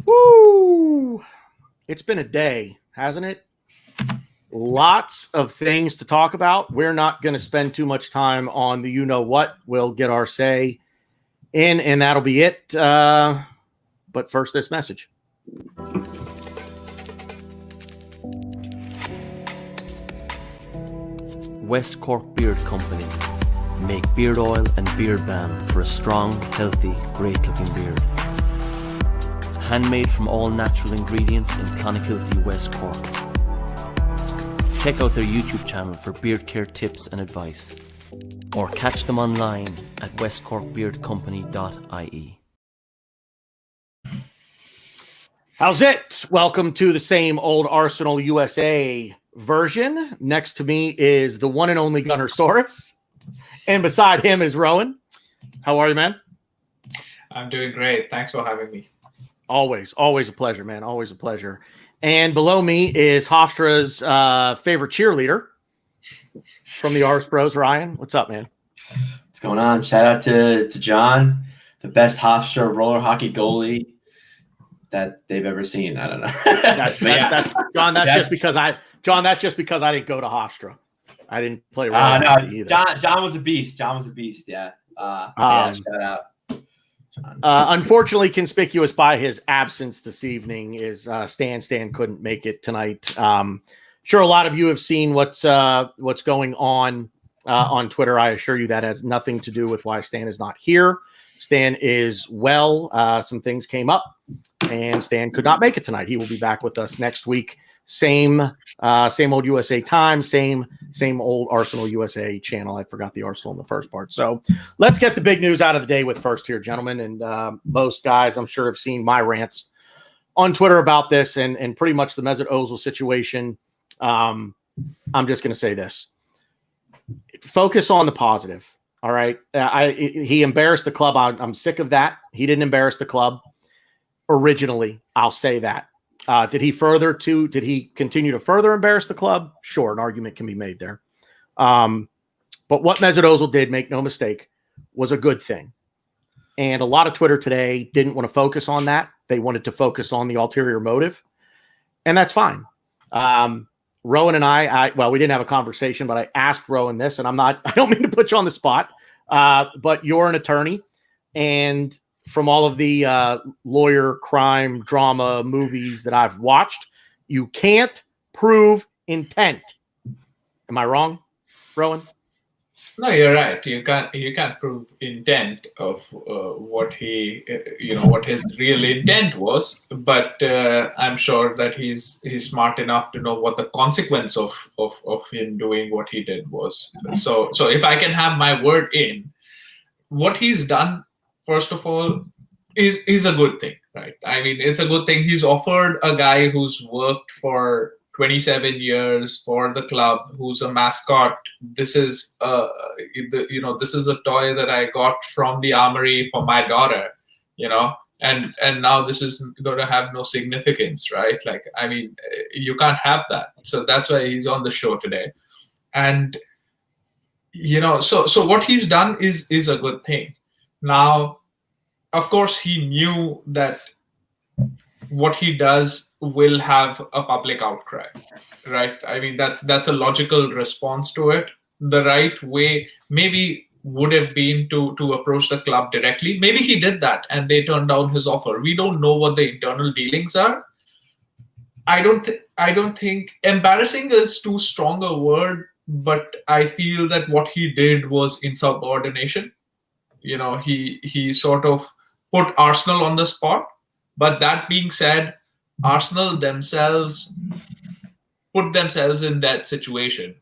Woo! It's been a day, hasn't it? Lots of things to talk about. We're not going to spend too much time on the you-know-what. We'll get our say in, and that'll be it. But first, this message. West Cork Beard Company make beard oil and beard balm for a strong, healthy, great-looking beard. Handmade from all natural ingredients in Clonakilty, West Cork. Check out their YouTube channel for beard care tips and advice, or catch them online at westcorkbeardcompany.ie. How's it? Welcome to the same old Arsenal USA version. Next to me is the one and only Gunnersaurus, and beside him is Rohan. How are you, man? I'm doing great. Thanks for having me. Always a pleasure, man. Always a pleasure. And below me is Hofstra's favorite cheerleader from the Arse Bros, Ryan. What's up, man? What's going on? Shout out to John, the best Hofstra roller hockey goalie that they've ever seen. I don't know. John, that's just because I didn't go to Hofstra. I didn't play roller hockey either. John was a beast. Yeah. Shout out. Unfortunately, conspicuous by his absence this evening is Stan. Stan couldn't make it tonight. Sure, a lot of you have seen what's going on Twitter. I assure you that has nothing to do with why Stan is not here. Stan is well. Some things came up, and Stan could not make it tonight. He will be back with us next week. Same old USA time, same old Arsenal USA channel. I forgot the Arsenal in the first part. So let's get the big news out of the day with first here, gentlemen. And most guys, I'm sure, have seen my rants on Twitter about this and pretty much the Mesut Ozil situation. I'm just going to say this. Focus on the positive, all right? He embarrassed the club. I'm sick of that. He didn't embarrass the club originally. I'll say that. Did he continue to further embarrass the club? Sure, an argument can be made there. But what Mesut Ozil did, make no mistake, was a good thing. And a lot of Twitter today didn't want to focus on that. They wanted to focus on the ulterior motive. And that's fine. Rohan and I, we didn't have a conversation, but I asked Rohan this, and I don't mean to put you on the spot, but you're an attorney, and from all of the lawyer crime drama movies that I've watched, you can't prove intent. Am I wrong, Rohan? No, you're right. You can't prove intent of what his real intent was. But I'm sure that he's smart enough to know what the consequence of him doing what he did was. So if I can have my word in, what he's done, first of all, is a good thing, right? I mean, it's a good thing. He's offered a guy who's worked for 27 years for the club, who's a mascot. This is this is a toy that I got from the armory for my daughter, and now this is going to have no significance, right? Like, I mean, you can't have that. So that's why he's on the show today. And so what he's done is a good thing. Now, of course, he knew that what he does will have a public outcry, right? I mean, that's a logical response to it. The right way maybe would have been to approach the club directly. Maybe he did that and they turned down his offer. We don't know what the internal dealings are. I don't think embarrassing is too strong a word, but I feel that what he did was insubordination. He sort of put Arsenal on the spot. But that being said, Arsenal themselves put themselves in that situation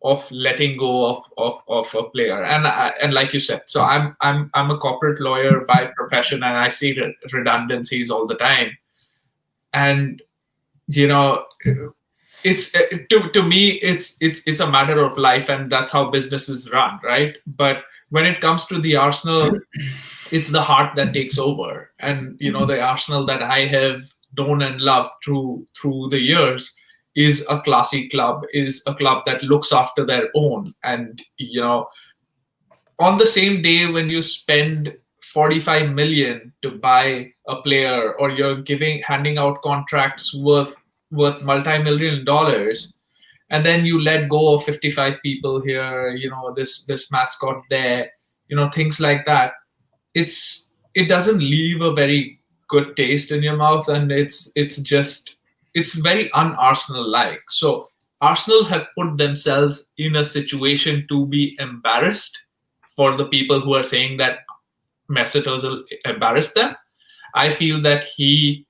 of letting go of a player. And like you said, so I'm a corporate lawyer by profession, and I see redundancies all the time. And it's to me it's a matter of life, and that's how businesses run, right? But when it comes to the Arsenal, it's the heart that takes over. And the Arsenal that I have known and loved through the years is a classy club, is a club that looks after their own. And on the same day when you spend $45 million to buy a player, or you're handing out contracts worth multi-million dollars, and then you let go of 55 people here, this mascot there, things like that. It doesn't leave a very good taste in your mouth, and it's very un-Arsenal like. So Arsenal have put themselves in a situation to be embarrassed for the people who are saying that Mesut Ozil embarrassed them. I feel that he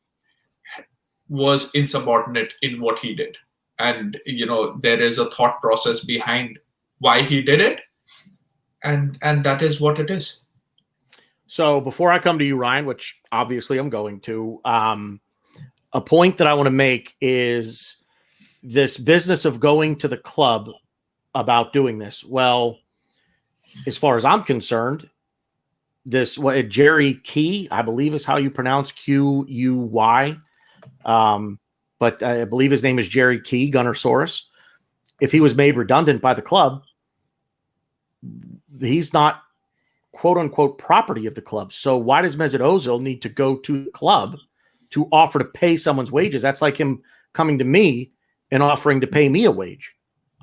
was insubordinate in what he did. And, there is a thought process behind why he did it. And that is what it is. So before I come to you, Ryan, which obviously I'm going to, a point that I want to make is this business of going to the club about doing this. Well, as far as I'm concerned, Jerry Key, I believe is how you pronounce Quy. But I believe his name is Jerry Key, Gunnersaurus. If he was made redundant by the club, he's not quote unquote property of the club. So why does Mesut Ozil need to go to the club to offer to pay someone's wages? That's like him coming to me and offering to pay me a wage.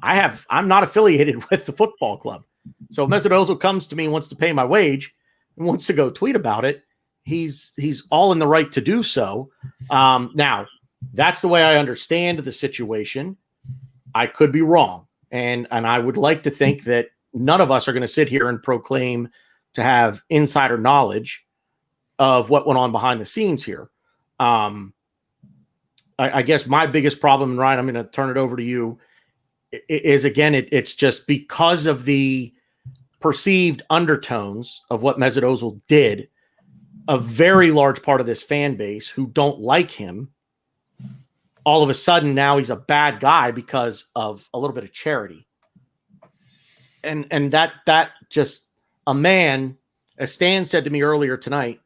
I'm not affiliated with the football club. So if Mesut Ozil comes to me and wants to pay my wage and wants to go tweet about it, he's all in the right to do so. Now, that's the way I understand the situation. I could be wrong. And I would like to think that none of us are going to sit here and proclaim to have insider knowledge of what went on behind the scenes here. I guess my biggest problem, and Ryan, I'm going to turn it over to you, is again, it's just because of the perceived undertones of what Mesut Ozil did, a very large part of this fan base who don't like him, all of a sudden now he's a bad guy because of a little bit of charity. And that just, a man, as Stan said to me earlier tonight,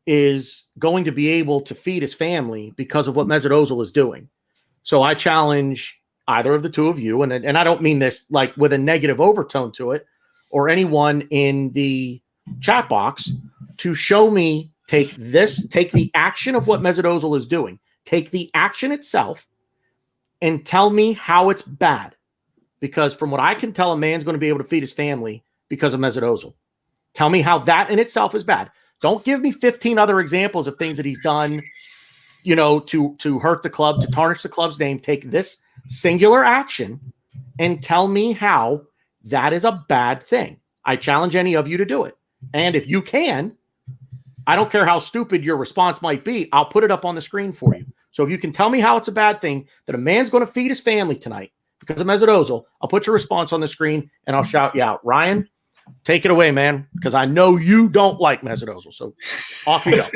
is going to be able to feed his family because of what Mesut Ozil is doing. So I challenge either of the two of you, and I don't mean this like with a negative overtone to it, or anyone in the chat box, to show me, take the action of what Mesut Ozil is doing, take the action itself, and tell me how it's bad. Because from what I can tell, a man's going to be able to feed his family because of Mesut Ozil. Tell me how that in itself is bad. Don't give me 15 other examples of things that he's done, to hurt the club, to tarnish the club's name. Take this singular action and tell me how that is a bad thing. I challenge any of you to do it. And if you can, I don't care how stupid your response might be, I'll put it up on the screen for you. So if you can tell me how it's a bad thing that a man's going to feed his family tonight because of Mesut Ozil, I'll put your response on the screen and I'll shout you out. Ryan, take it away, man, because I know you don't like Mesut Ozil. So off you go.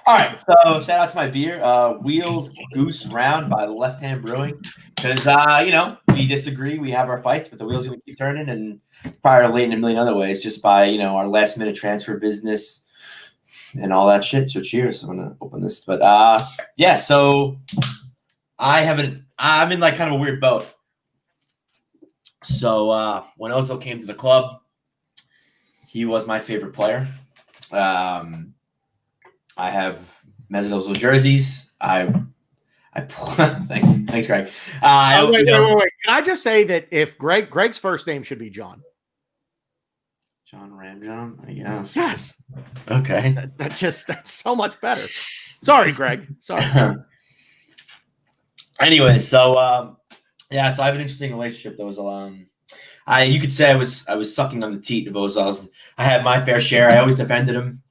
All right, so shout out to my beer, Wheels Goose Round by Left Hand Brewing, because we disagree, we have our fights, but the wheels are going to keep turning, and probably late in a million other ways, just by our last minute transfer business and all that shit. So cheers. I'm gonna open this, but yeah. So I'm in like kind of a weird boat. So when Ozil came to the club, he was my favorite player. I have Mesut Ozil jerseys. Thanks, Greg. Wait. Can I just say that if Greg's first name should be John? John Ramjohn, I guess. Yes. Okay. That's so much better. Sorry, Greg. Sorry. Anyway, so yeah, so I have an interesting relationship with Ozil. You could say I was sucking on the teat of Ozil. I had my fair share. I always defended him,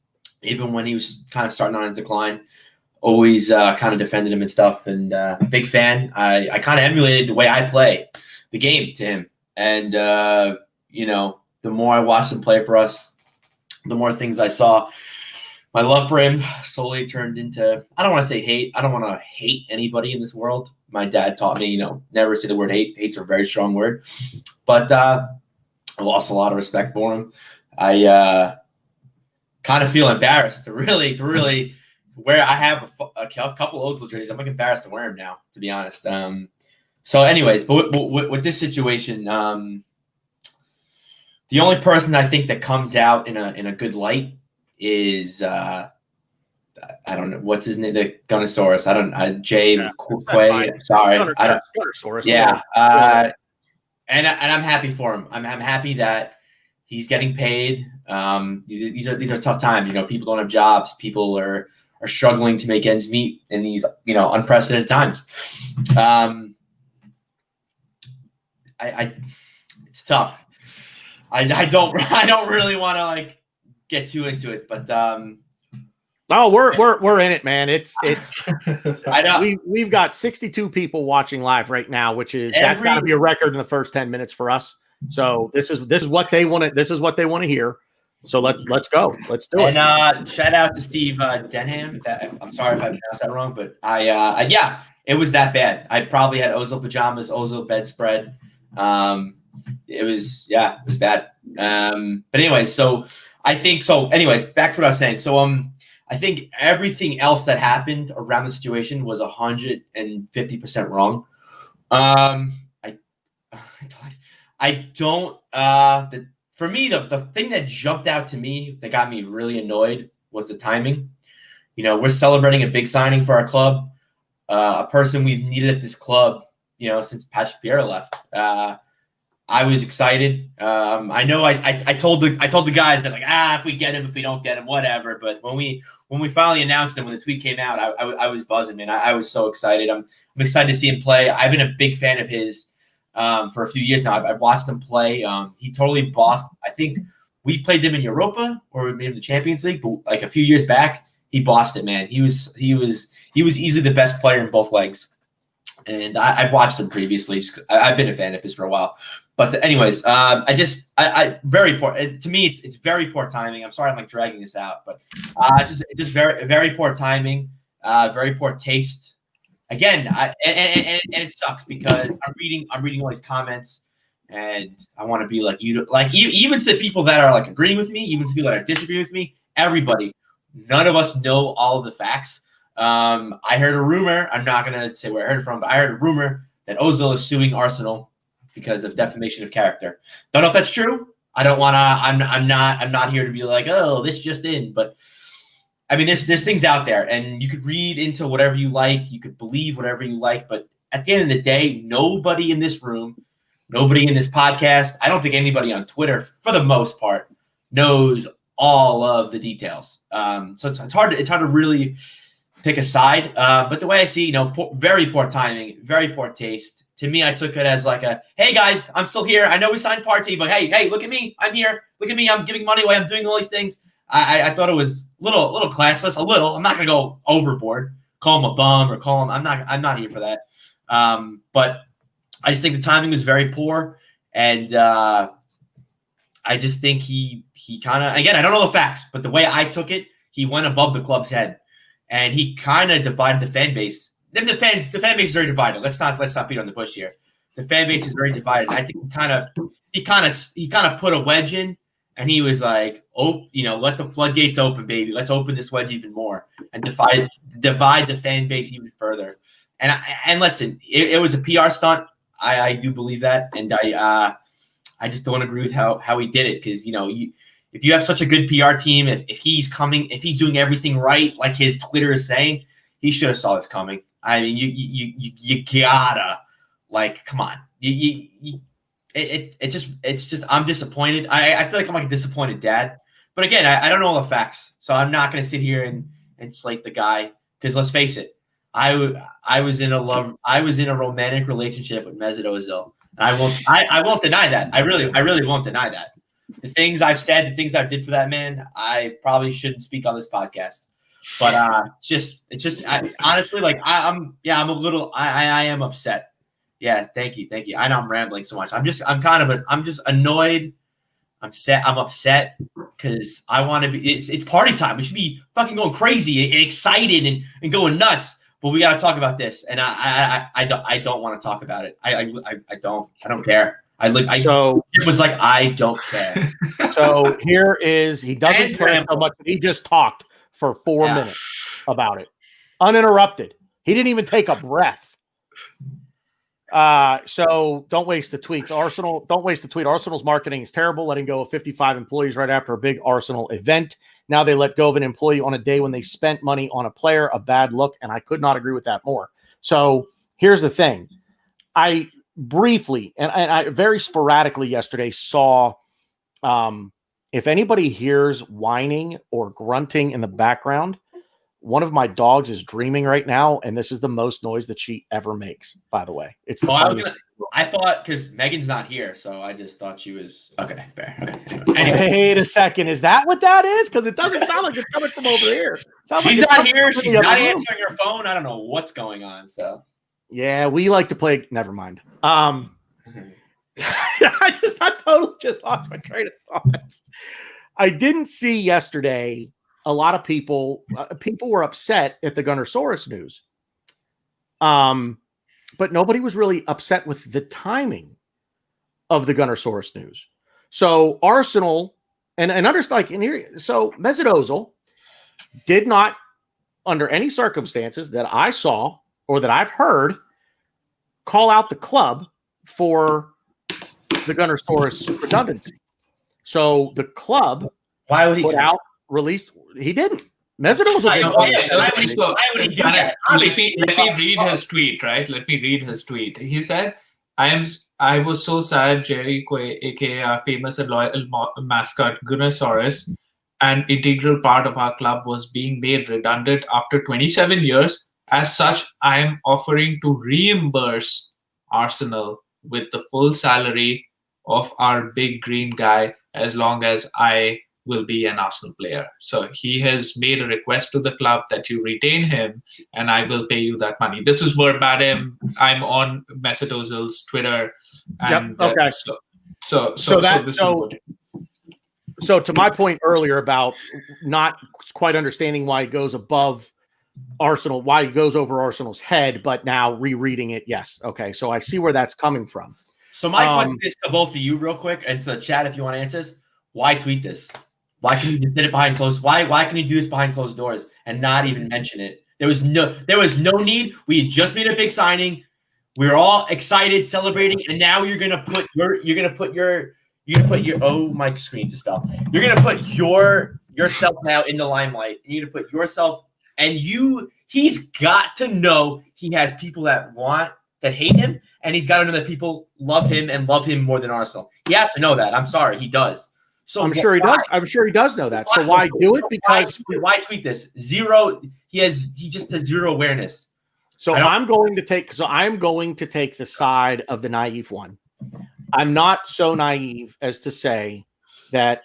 even when he was kind of starting on his decline. Always kind of defended him and stuff. And big fan. I kind of emulated the way I play the game to him. And the more I watched him play for us, the more things I saw. My love for him slowly turned into, I don't want to say hate. I don't want to hate anybody in this world. My dad taught me, never say the word hate. Hate's a very strong word. But I lost a lot of respect for him. I kind of feel embarrassed to really wear. I have a couple of Ozil jerseys. I'm like embarrassed to wear them now, to be honest. So anyways, but with this situation, the only person I think that comes out in a good light is I don't know what's his name, the Gunnosaurus. Jay Quay. Sorry, I don't. Gunnosaurus. Yeah, and I'm happy for him. I'm happy that he's getting paid. These are tough times. You know, people don't have jobs. People are struggling to make ends meet in these unprecedented times. It's tough. I don't really want to like get too into it, but oh, we're in it, man. It's I know we've got 62 people watching live right now, which is that's got to be a record in the first 10 minutes for us. So this is what they want to hear. So let's go. Let's do it. And shout out to Steve Denham. I'm sorry if I pronounced that wrong, but yeah, it was that bad. I probably had Ozil pajamas, Ozil bedspread. It was bad. But anyway, so I think so. Anyways, back to what I was saying. So I think everything else that happened around the situation was 150% wrong. I don't. For me, the thing that jumped out to me that got me really annoyed was the timing. You know, we're celebrating a big signing for our club, a person we've needed at this club, since Patrick Vieira left. I was excited. I know I told the guys that like, if we get him, if we don't get him, whatever. But when we finally announced him, when the tweet came out, I was buzzing, man. I was so excited. I'm excited to see him play. I've been a big fan of his for a few years now. I've watched him play. He totally bossed. I think we played them in Europa or maybe the Champions League, but like a few years back, he bossed it, man. He was easily the best player in both legs. And I've watched him previously. I've been a fan of his for a while. But anyways, I very poor. To me, it's very poor timing. I'm sorry, I'm like dragging this out, but it's just very, very poor timing, very poor taste. Again, and it sucks because I'm reading all these comments, and I want to be like you, like even to the people that are like agreeing with me, even to people that are disagreeing with me. Everybody, none of us know all of the facts. I heard a rumor. I'm not gonna say where I heard it from, but I heard a rumor that Ozil is suing Arsenal because of defamation of character. Don't know if that's true. I don't want to. I'm not here to be like, oh, this just in. But I mean, there's things out there, and you could read into whatever you like. You could believe whatever you like. But at the end of the day, nobody in this room, nobody in this podcast, I don't think anybody on Twitter, for the most part, knows all of the details. So it's hard to really pick a side. But the way I see, very poor timing, very poor taste. To me, I took it as like hey guys, I'm still here. I know we signed Partey, but hey, look at me. I'm here. Look at me. I'm giving money away. I'm doing all these things. I thought it was a little classless. A little. I'm not gonna go overboard. Call him a bum or call him. I'm not here for that. But I just think the timing was very poor, and I just think he kind of, again, I don't know the facts, but the way I took it, he went above the club's head, and he kind of divided the fan base. Then the fan base is very divided. Let's not beat on the bush here. The fan base is very divided. I think he kind of put a wedge in, and he was like, let the floodgates open, baby. Let's open this wedge even more and divide the fan base even further. And listen, it was a PR stunt. I do believe that, and I just don't agree with how he did it, because if you have such a good PR team, if he's doing everything right, like his Twitter is saying, he should have saw this coming. I mean, you gotta, like, come on. It's just I'm disappointed. I feel like I'm like a disappointed dad. But again, I don't know all the facts, so I'm not gonna sit here and slate the guy, because let's face it, I was in a romantic relationship with Mesut Ozil. I won't deny that. I really won't deny that. The things I've said, the things I did for that man, I probably shouldn't speak on this podcast. But honestly, like I am upset. Yeah, thank you. I know I'm rambling so much. I'm just annoyed. I'm upset because I want to be. It's party time. We should be fucking going crazy and excited and going nuts. But we got to talk about this, and I don't want to talk about it. I don't care. It was like, I don't care. So here is, he doesn't care so much. He just talked for 4 minutes about it, uninterrupted. He didn't even take a breath. So don't waste the tweets. Don't waste the tweet. Arsenal's marketing is terrible, letting go of 55 employees right after a big Arsenal event. Now they let go of an employee on a day when they spent money on a player, a bad look, and I could not agree with that more. So here's the thing. I briefly, and I very sporadically yesterday saw, if anybody hears whining or grunting in the background, one of my dogs is dreaming right now, and this is the most noise that she ever makes, by the way. It's the funniest. I thought, because Megan's not here, so I just thought she was okay. Fair. Okay. Anyway. Wait a second, is that what that is? Because it doesn't sound like it's coming from over here. She's not here. She's not answering her phone. I don't know what's going on. So yeah, we like to play. Never mind. I totally just lost my train of thought. I didn't see yesterday. A lot of people were upset at the Gunnersaurus news. But nobody was really upset with the timing of the Gunnersaurus news. So Arsenal and understand, so Mesut Ozil did not, under any circumstances that I saw or that I've heard, call out the club for the Gunnersaurus redundancy. So the club released. He didn't. Mesut Ozil didn't. Let me read his tweet, right? Let me read his tweet. He said, I was so sad Jerry Quay, aka our famous and loyal mascot Gunnersaurus, an integral part of our club, was being made redundant after 27 years. As such, I am offering to reimburse Arsenal with the full salary of our big green guy as long as I will be an Arsenal player. So he has made a request to the club that you retain him and I will pay you that money. This is verbatim. I'm on Mesut Ozil's Twitter. And okay. So to my point earlier about not quite understanding why it goes above Arsenal, why it goes over Arsenal's head, but now rereading it. Yes. Okay. So I see where that's coming from. So my question is to both of you real quick and to the chat, if you want to answer this, why tweet this? Why can you just did it behind closed? Why can you do this behind closed doors and not even mention it? There was no need. We had just made a big signing. We were all excited, celebrating, and now you're gonna put your oh, my screen just fell. You're gonna put yourself now in the limelight. You need to put yourself and he's got to know he has people that hate him, and he's got to know that people love him and love him more than Arsenal. He has to know that. I'm sorry, he does. So I'm sure he does. I'm sure he does know that. So why do it? Because why tweet this? Zero. He just has zero awareness. So I'm going to take the side of the naive one. I'm not so naive as to say that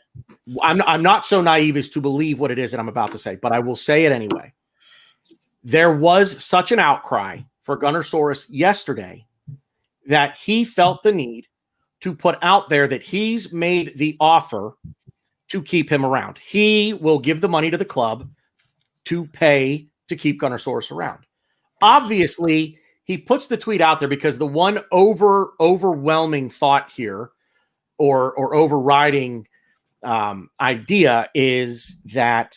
I'm not so naive as to believe what it is that I'm about to say, but I will say it anyway. There was such an outcry for Gunnersaurus yesterday that he felt the need to put out there that he's made the offer to keep him around. He will give the money to the club to pay to keep Gunnersaurus around. Obviously, he puts the tweet out there because the one overwhelming thought here or overriding idea is that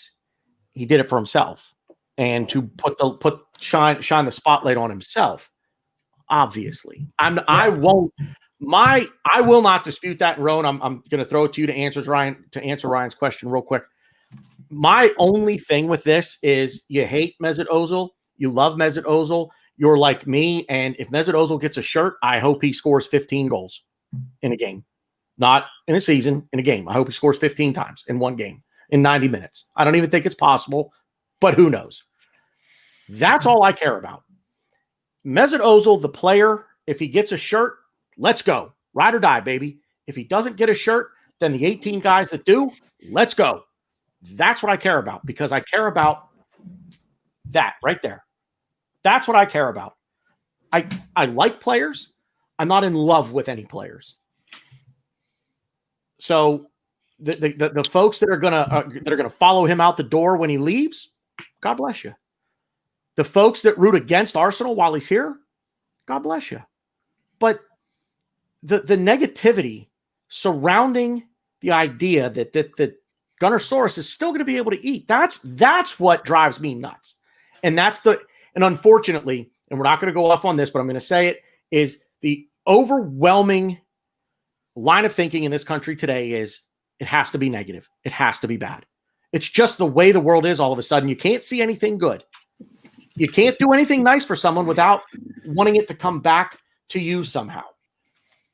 he did it for himself and to shine the spotlight on himself. Obviously, I will not dispute that. And Rohan, I'm going to throw it to you to answer Ryan's question real quick. My only thing with this is you hate Mesut Ozil, you love Mesut Ozil, you're like me, and if Mesut Ozil gets a shirt, I hope he scores 15 goals in a game, not in a season, in a game. I hope he scores 15 times in one game in 90 minutes. I don't even think it's possible, but who knows? That's all I care about. Mesut Ozil, the player, if he gets a shirt, let's go. Ride or die, baby. If he doesn't get a shirt, then the 18 guys that do, let's go. That's what I care about because I care about that right there. That's what I care about. I like players. I'm not in love with any players. So the folks that are gonna follow him out the door when he leaves, God bless you. The folks that root against Arsenal while he's here, God bless you. But the negativity surrounding the idea that Gunnersaurus is still going to be able to eat, that's what drives me nuts. And unfortunately, and we're not going to go off on this, but I'm going to say it, is the overwhelming line of thinking in this country today is it has to be negative. It has to be bad. It's just the way the world is all of a sudden. You can't see anything good. You can't do anything nice for someone without wanting it to come back to you somehow.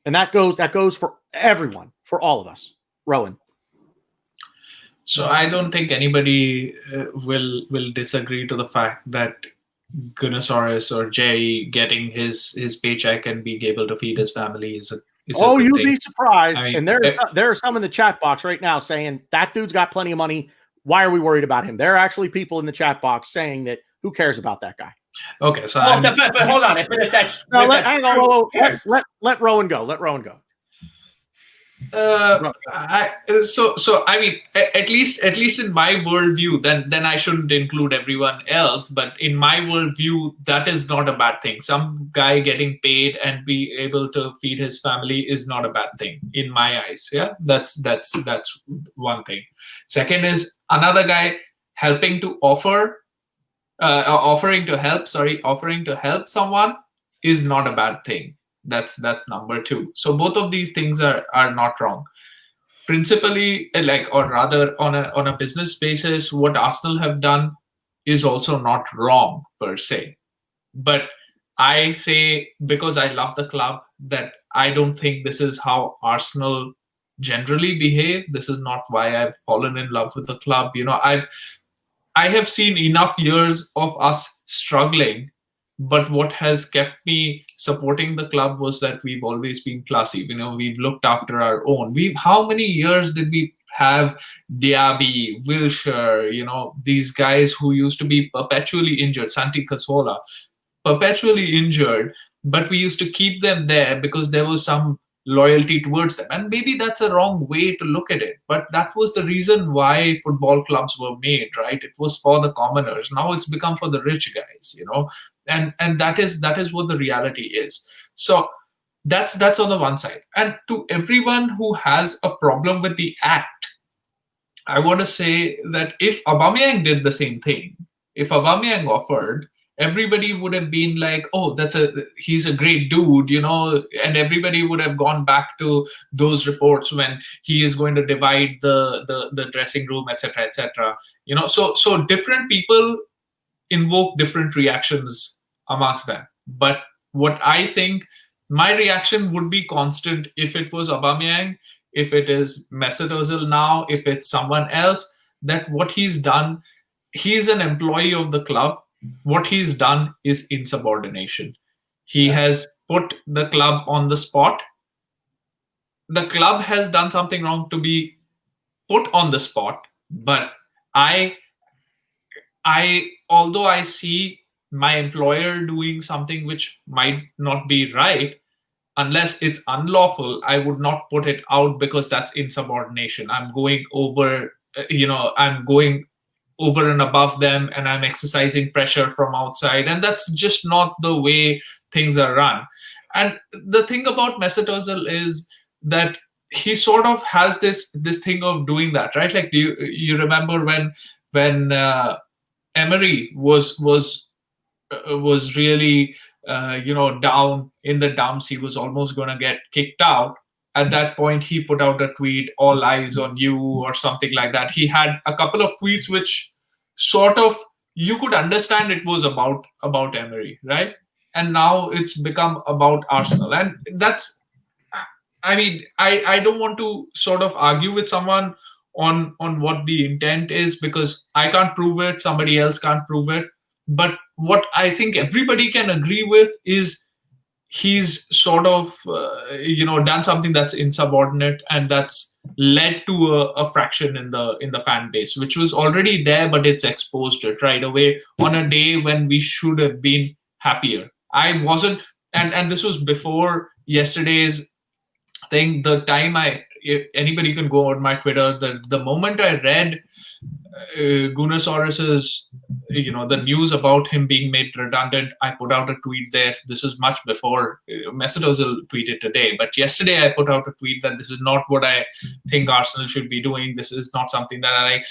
And that goes for everyone, for all of us. Rohan. So I don't think anybody will disagree to the fact that Gunosaurus or Jerry getting his paycheck and being able to feed his family is a good you'd thing. be surprised. I mean, and there are some in the chat box right now saying that dude's got plenty of money. Why are we worried about him? There are actually people in the chat box saying that who cares about that guy? Okay, so but hold on. But if that's, No, if that's hang true, on. who cares? Let Rohan go. Let Rohan go. So I mean, at least in my worldview, then I shouldn't include everyone else. But in my worldview, that is not a bad thing. Some guy getting paid and be able to feed his family is not a bad thing in my eyes. Yeah, that's one thing. Second is another guy helping to offering to help someone is not a bad thing. That's number two. So both of these things are not wrong. Principally, or rather on a business basis, what Arsenal have done is also not wrong per se. But I say, because I love the club, that I don't think this is how Arsenal generally behave. This is not why I've fallen in love with the club. I have seen enough years of us struggling, but what has kept me supporting the club was that we've always been classy. We've looked after our own. How many years did we have Diaby, Wilshere, these guys who used to be perpetually injured, Santi Cazorla, perpetually injured, but we used to keep them there because there was some loyalty towards them. And maybe that's a wrong way to look at it, but that was the reason why football clubs were made, right? It was for the commoners. Now it's become for the rich guys, and that is what the reality is. So that's on the one side. And to everyone who has a problem with the act, I want to say that if Aubameyang did the same thing, if Aubameyang offered, everybody would have been like, oh, he's a great dude, and everybody would have gone back to those reports when he is going to divide the dressing room, etc., etc. So different people invoke different reactions amongst them. But what I think, my reaction would be constant if it was Aubameyang, if it is Mesut Ozil now, if it's someone else, that what he's done, he's an employee of the club. What he's done is insubordination. He has put the club on the spot. The club has done something wrong to be put on the spot. But although I see my employer doing something which might not be right, unless it's unlawful, I would not put it out because that's insubordination. I'm going over, I'm going over and above them, and I'm exercising pressure from outside, and that's just not the way things are run. And the thing about Mesut Ozil is that he sort of has this thing of doing that, right? Like, do you remember when Emery was really down in the dumps, he was almost going to get kicked out. At that point, he put out a tweet, "All eyes on you," or something like that. He had a couple of tweets which sort of, you could understand it was about Emery, right? And now it's become about Arsenal. And that's, I mean, I don't want to sort of argue with someone on what the intent is, because I can't prove it, somebody else can't prove it. But what I think everybody can agree with is he's sort of done something that's insubordinate, and that's led to a fraction in the fan base, which was already there, but it's exposed it right away on a day when we should have been happier. I wasn't, and this was before yesterday's thing. The time anybody can go on my Twitter, the moment I read Gunosaurus's, the news about him being made redundant, I put out a tweet there. This is much before Mesut Ozil tweeted today, but yesterday I put out a tweet that this is not what I think Arsenal should be doing. This is not something that I like.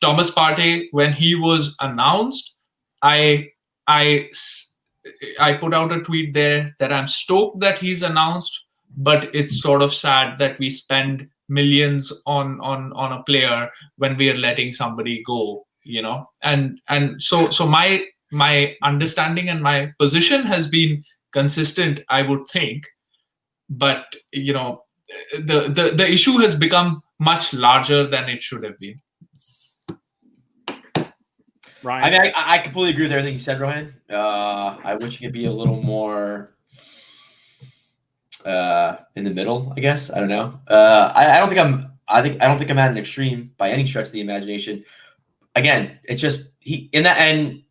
Thomas Partey, when he was announced, I put out a tweet there that I'm stoked that he's announced, but it's sort of sad that we spend millions on a player when we are letting somebody go, and so my understanding and my position has been consistent, I would think, but the issue has become much larger than it should have been. Ryan? I mean, I completely agree with everything you said, Rohan. I wish you could be a little more in the middle, I guess. I don't know. I don't think I'm at an extreme by any stretch of the imagination. Again, it's just and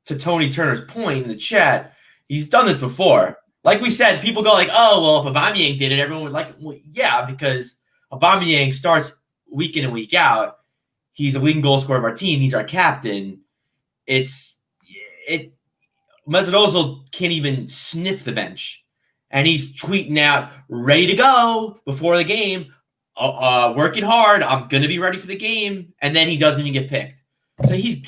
to Tony Turner's point in the chat, he's done this before. Like we said, people go like, "Oh, well, if Aubameyang did it, everyone would like." Well, yeah, because Aubameyang starts week in and week out. He's a leading goal scorer of our team. He's our captain. Mesut Ozil can't even sniff the bench, and he's tweeting out, "Ready to go before the game, working hard. I'm gonna be ready for the game," and then he doesn't even get picked. So he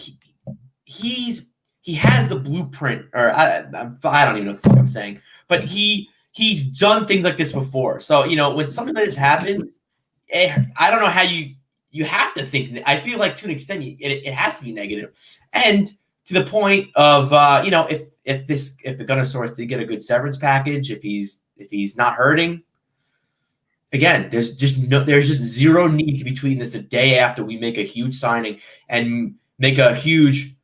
has the blueprint, or I don't even know what the fuck I'm saying, but he's done things like this before. So when something like this happens, I don't know how you have to think. I feel like to an extent it has to be negative, and to the point of if the Gunnosaurus did get a good severance package, if he's not hurting, again, there's just zero need to be tweeting this the day after we make a huge signing and make a huge,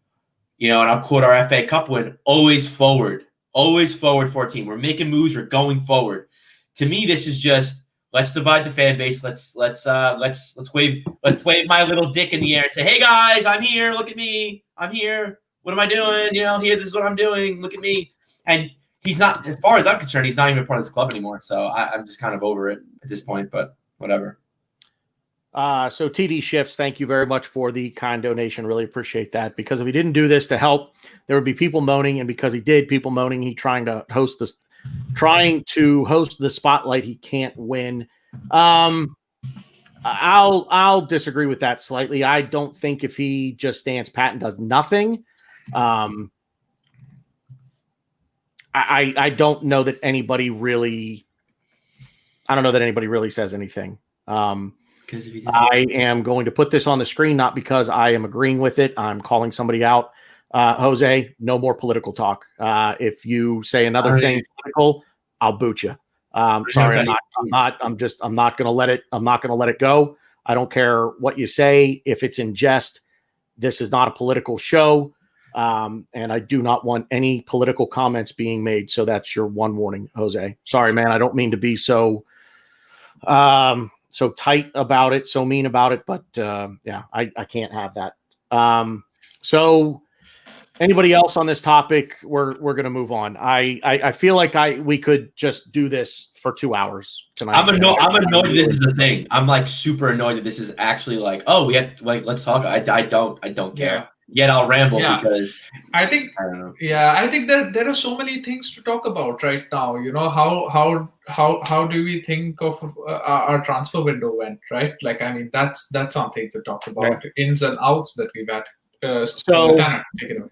and I'll quote our FA Cup win: always forward 14. We're making moves. We're going forward. To me, this is just, let's divide the fan base. Let's wave my little dick in the air and say, "Hey guys, I'm here. Look at me. I'm here. What am I doing? Here, this is what I'm doing. Look at me." And he's not, as far as I'm concerned, he's not even part of this club anymore. So I'm just kind of over it at this point. But whatever. So TD Shifts, thank you very much for the kind donation. Really appreciate that, because if he didn't do this to help, there would be people moaning, and because he did, people moaning, he trying to host the spotlight, he can't win. I'll disagree with that slightly. I don't think if he just stands pat and does nothing, I don't know that anybody really says anything. I am going to put this on the screen, not because I am agreeing with it. I'm calling somebody out. Jose, no more political talk. If you say another thing political, I'll boot you. Sorry, I'm not going to let it go. I don't care what you say. If it's in jest, this is not a political show. And I do not want any political comments being made. So that's your one warning, Jose. Sorry, man. I don't mean to be so tight about it, so mean about it, but I can't have that. So anybody else on this topic, we're going to move on. I feel like we could just do this for 2 hours tonight. I'm annoyed this is the thing. I'm like super annoyed that this is actually like, oh, we have to, like, let's talk. I don't care. Yeah. Yet I'll ramble because I think that there are so many things to talk about right now. How do we think of our transfer window went, right? Like, I mean, that's something to talk about. Right. Ins and outs that we've had. Tanner, take it away.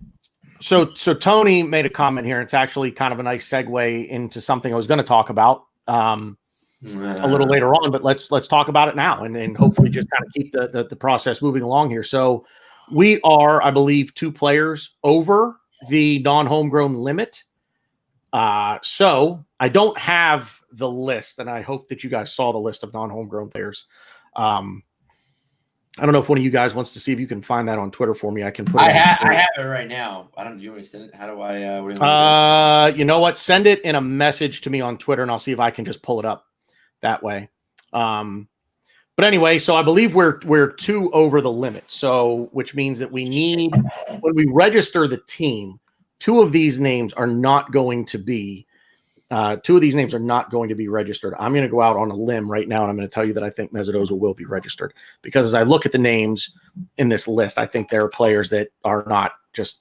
So Tony made a comment here. It's actually kind of a nice segue into something I was going to talk about a little later on, but let's talk about it now and hopefully just kind of keep the process moving along here. So we are, I believe, 2 players over the non-homegrown limit. So I don't have the list, and I hope that you guys saw the list of non-homegrown players. I don't know if one of you guys wants to see if you can find that on Twitter for me. I can put it. I have it right now. I don't. Do you want me to send it? How do I? You know what? Send it in a message to me on Twitter, and I'll see if I can just pull it up that way. But anyway, so I believe we're 2 over the limit. So which means that we need, when we register the team, 2 of these names are not going to be registered. I'm going to go out on a limb right now, and I'm going to tell you that I think Mesut Ozil will be registered, because as I look at the names in this list, I think there are players that are not just,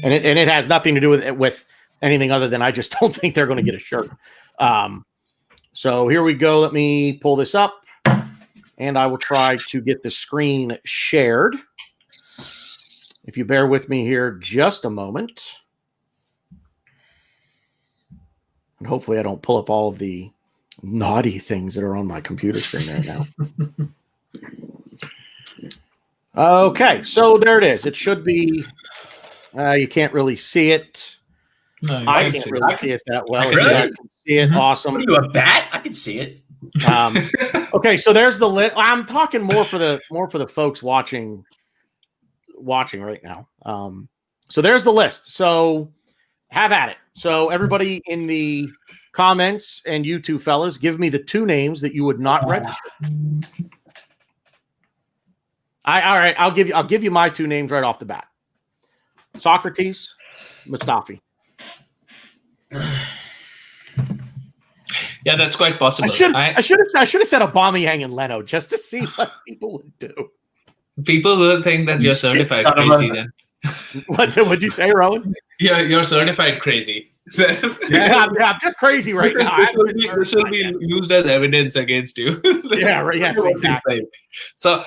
and it has nothing to do with anything other than I just don't think they're going to get a shirt. So here we go. Let me pull this up, and I will try to get the screen shared. If you bear with me here just a moment. And hopefully I don't pull up all of the naughty things that are on my computer screen right now. Okay, so there it is. It should be. You can't really see it. No, you I can can't see really it. see it that well. I If can you see guys it. can see it, Mhm. awesome. What are you, a bat? I can see it. Okay, so there's the list. I'm talking more for the folks watching right now. So there's the list. So have at it. So everybody in the comments and you two fellas, give me the 2 names that you would not register. All right. I'll give you my 2 names right off the bat. Socrates, Mustafi. Yeah, that's quite possible. I should have said Aubameyang and Leno just to see what people would do. People will think that you're certified crazy then. What'd you say, Rowan? You're certified crazy. Yeah, I'm just crazy right now. This will be used as evidence against you. Yeah, right. Yes, exactly. So,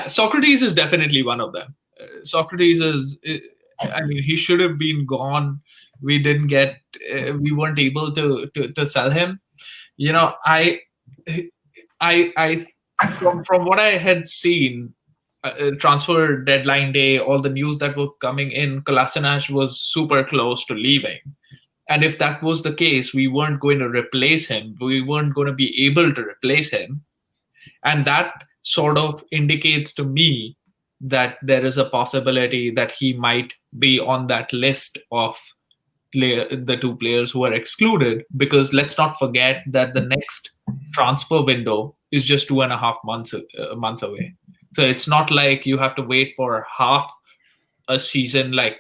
Socrates is definitely one of them. Socrates is, I mean, he should have been gone. We weren't able to sell him. You know, from what I had seen, transfer deadline day, all the news that were coming in, Kolasinac was super close to leaving. And if that was the case, we weren't going to replace him. We weren't going to be able to replace him. And that sort of indicates to me that there is a possibility that he might be on that list of the 2 players who are excluded, because let's not forget that the next transfer window is just 2.5 months away. So it's not like you have to wait for half a season. Like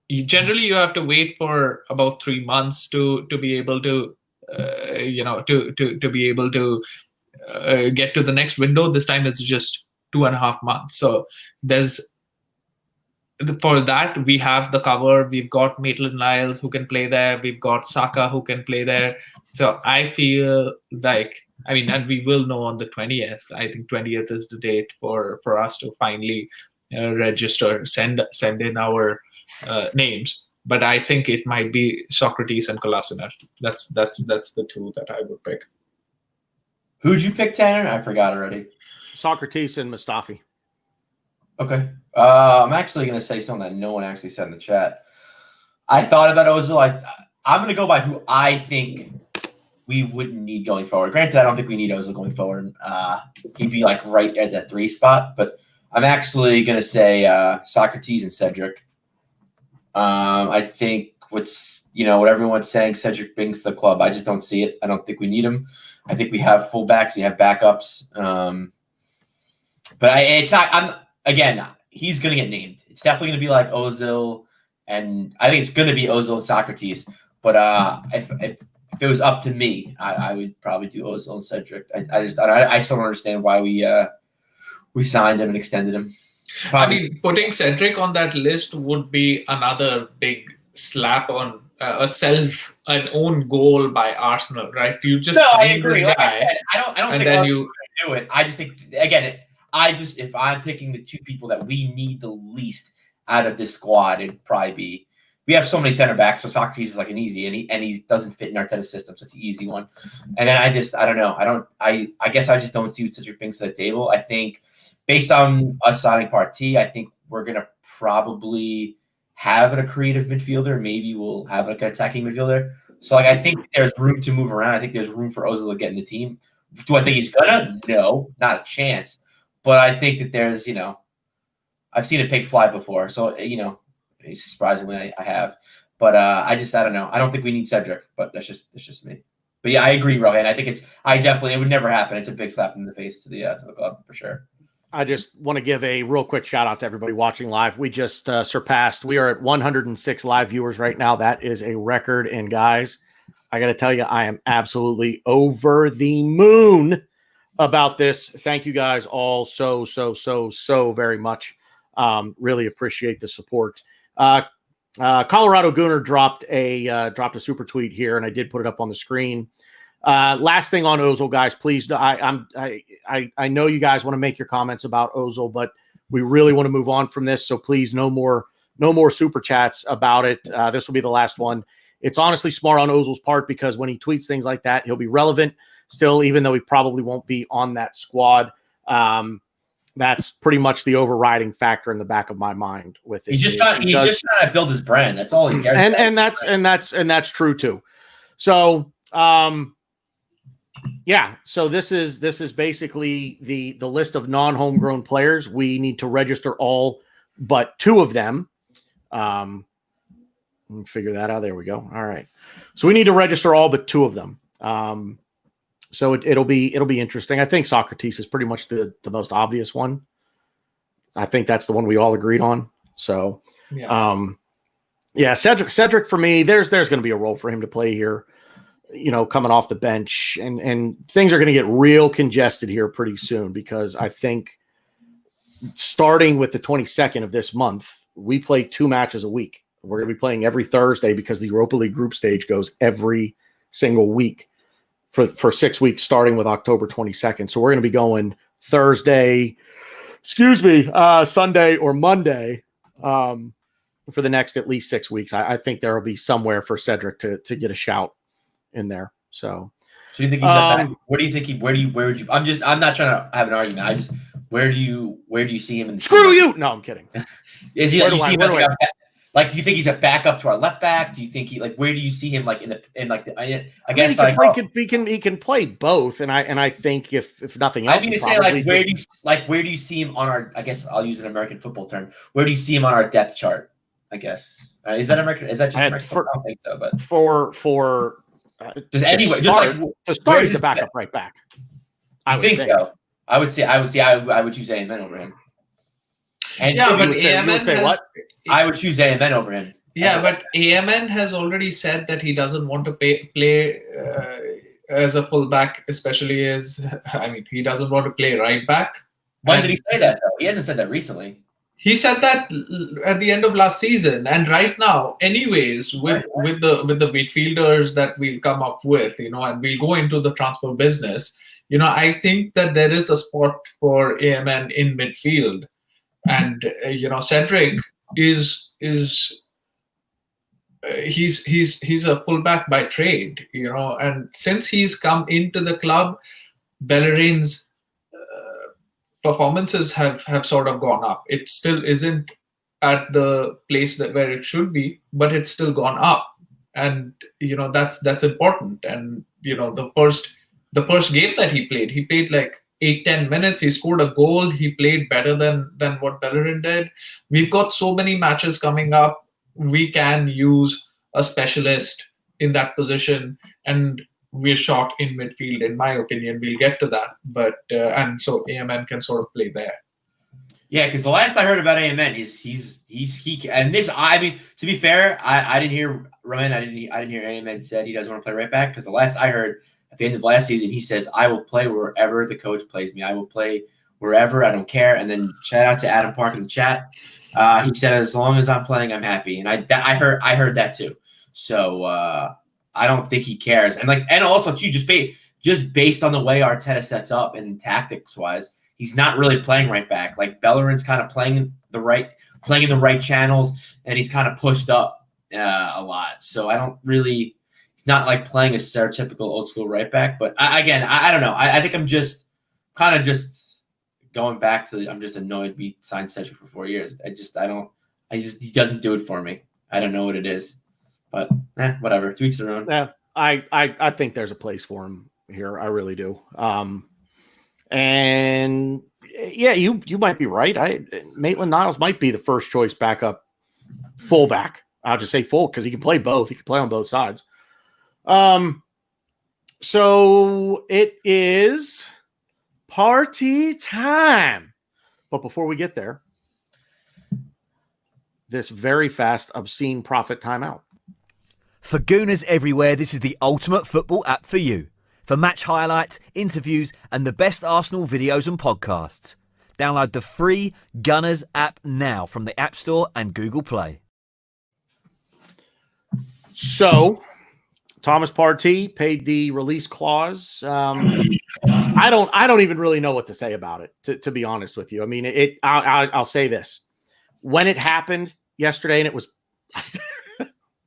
generally, you have to wait for about 3 months to be able to, to be able to get to the next window. This time it's just 2.5 months. So for that, we have the cover. We've got Maitland-Niles who can play there. We've got Saka who can play there. So I feel like, I mean, and we will know on the 20th. I think 20th is the date for us to finally register, send in our names. But I think it might be Socrates and Kolasinac. That's the 2 that I would pick. Who'd you pick, Tanner? I forgot already. Socrates and Mustafi. Okay. I'm actually going to say something that no one actually said in the chat. I thought about Ozil. I'm going to go by who I think we wouldn't need going forward. Granted, I don't think we need Ozil going forward. He'd be like right at that 3 spot. But I'm actually going to say Socrates and Cedric. I think what everyone's saying, Cedric brings to the club. I just don't see it. I don't think we need him. I think we have fullbacks. We have backups. But it's not. Again, he's going to get named. It's definitely going to be like Ozil, and I think it's going to be Ozil and Socrates. But if it was up to me, I would probably do Ozil and Cedric. I still don't understand why we signed him and extended him. Probably. I mean, putting Cedric on that list would be another big slap on an own goal by Arsenal, right? You just I agree. this like guy, I said, I don't think Arsenal can do it. I just think again. If I'm picking the 2 people that we need the least out of this squad, it'd probably be, we have so many center backs, so Socrates is like an easy, and he doesn't fit in Arteta's system, so it's an easy one. And then I don't know. I guess I just don't see what Cedric brings to the table. I think based on us signing Partey, I think we're gonna probably have a creative midfielder. Maybe we'll have like an attacking midfielder. So like I think there's room to move around. I think there's room for Ozil to get in the team. Do I think he's gonna? No, not a chance. But I think that there's, I've seen a pig fly before. So, surprisingly, I have. But I don't know. I don't think we need Cedric, but that's just me. But yeah, I agree, Rohan. I think it would never happen. It's a big slap in the face to the club for sure. I just want to give a real quick shout out to everybody watching live. We just we are at 106 live viewers right now. That is a record. And guys, I got to tell you, I am absolutely over the moon about this. Thank you guys all so very much. Really appreciate the support. Colorado Gooner dropped a super tweet here, and I did put it up on the screen. Last thing on Ozil, guys, please. I know you guys want to make your comments about Ozil, but we really want to move on from this. So please, no more super chats about it. This will be the last one. It's honestly smart on Ozil's part because when he tweets things like that, he'll be relevant. still, even though he probably won't be on that squad. That's pretty much the overriding factor in the back of my mind with it. He's just trying to build his brand. That's all he cares about. And that's true too. So yeah, so this is basically the list of non-homegrown players. We need to register all but 2 of them. Let me figure that out. There we go. All right. So we need to register all but 2 of them. So it'll be interesting. I think Socrates is pretty much the most obvious one. I think that's the one we all agreed on. So yeah, Cedric for me, there's going to be a role for him to play here, coming off the bench, and things are going to get real congested here pretty soon, because I think starting with the 22nd of this month, we play 2 matches a week. We're going to be playing every Thursday because the Europa League group stage goes every single week for 6 weeks, starting with October 22nd. So we're going to be going Sunday or Monday for the next at least 6 weeks. I think there will be somewhere for Cedric to get a shout in there. So you think he's back? Where do you think where would you? I'm not trying to have an argument. Where do you see him in the Screw you? No, I'm kidding. Is he do you think he's a backup to our left back? Do you think where do you see him he can play both, and I think if nothing else, where do you see him on our? I guess I'll use an American football term. Where do you see him on our depth chart? I guess is that American? Is that just American? I don't think so. But for to start he's the backup right back. I think so. I would choose AMN over him. And but AMN I would choose AMN over him. Yeah, but AMN has already said that he doesn't want to play as a fullback, especially he doesn't want to play right back. When did he say that, though? He hasn't said that recently. He said that at the end of last season, and right now, anyways, with the midfielders that we'll come up with, and we'll go into the transfer business. I think that there is a spot for AMN in midfield. And Cedric is he's a fullback by trade, and since he's come into the club, Bellerin's performances have sort of gone up. It still isn't at the place where it should be, but it's still gone up, and that's important. And the first game that he played like 8-10 minutes. He scored a goal. He played better than what Bellerin did. We've got so many matches coming up. We can use a specialist in that position, and we're short in midfield, in my opinion. We'll get to that, but and so AMN can sort of play there. Yeah, because the last I heard about AMN is he and this. I mean, to be fair, I didn't hear Rohan. I didn't hear AMN said he doesn't want to play right back, because the last I heard, at the end of last season, he says, I will play wherever the coach plays me. I will play wherever. I don't care. And then shout out to Adam Park in the chat. He said, as long as I'm playing, I'm happy. And I heard that too. So I don't think he cares. And also too, just based on the way Arteta sets up and tactics wise, he's not really playing right back. Like Bellerin's kind of playing in the right channels, and he's kind of pushed up a lot. So I don't really. Not like playing a stereotypical old school right back, but I don't know. I think I'm just kind of just going back to I'm just annoyed we signed Cedric for 4 years. He doesn't do it for me. I don't know what it is, but whatever. To each their own. Yeah, I think there's a place for him here. I really do. And yeah, you might be right. Maitland-Niles might be the first choice backup fullback. I'll just say full because he can play both. He can play on both sides. So it is party time. But before we get there, this very fast, obscene profit timeout. For Gooners everywhere, this is the ultimate football app for you. For match highlights, interviews, and the best Arsenal videos and podcasts. Download the free Gunners app now from the App Store and Google Play. So Thomas Partey paid the release clause. I don't even really know what to say about it, to be honest with you. I mean, I'll say this. When it happened yesterday, and it was,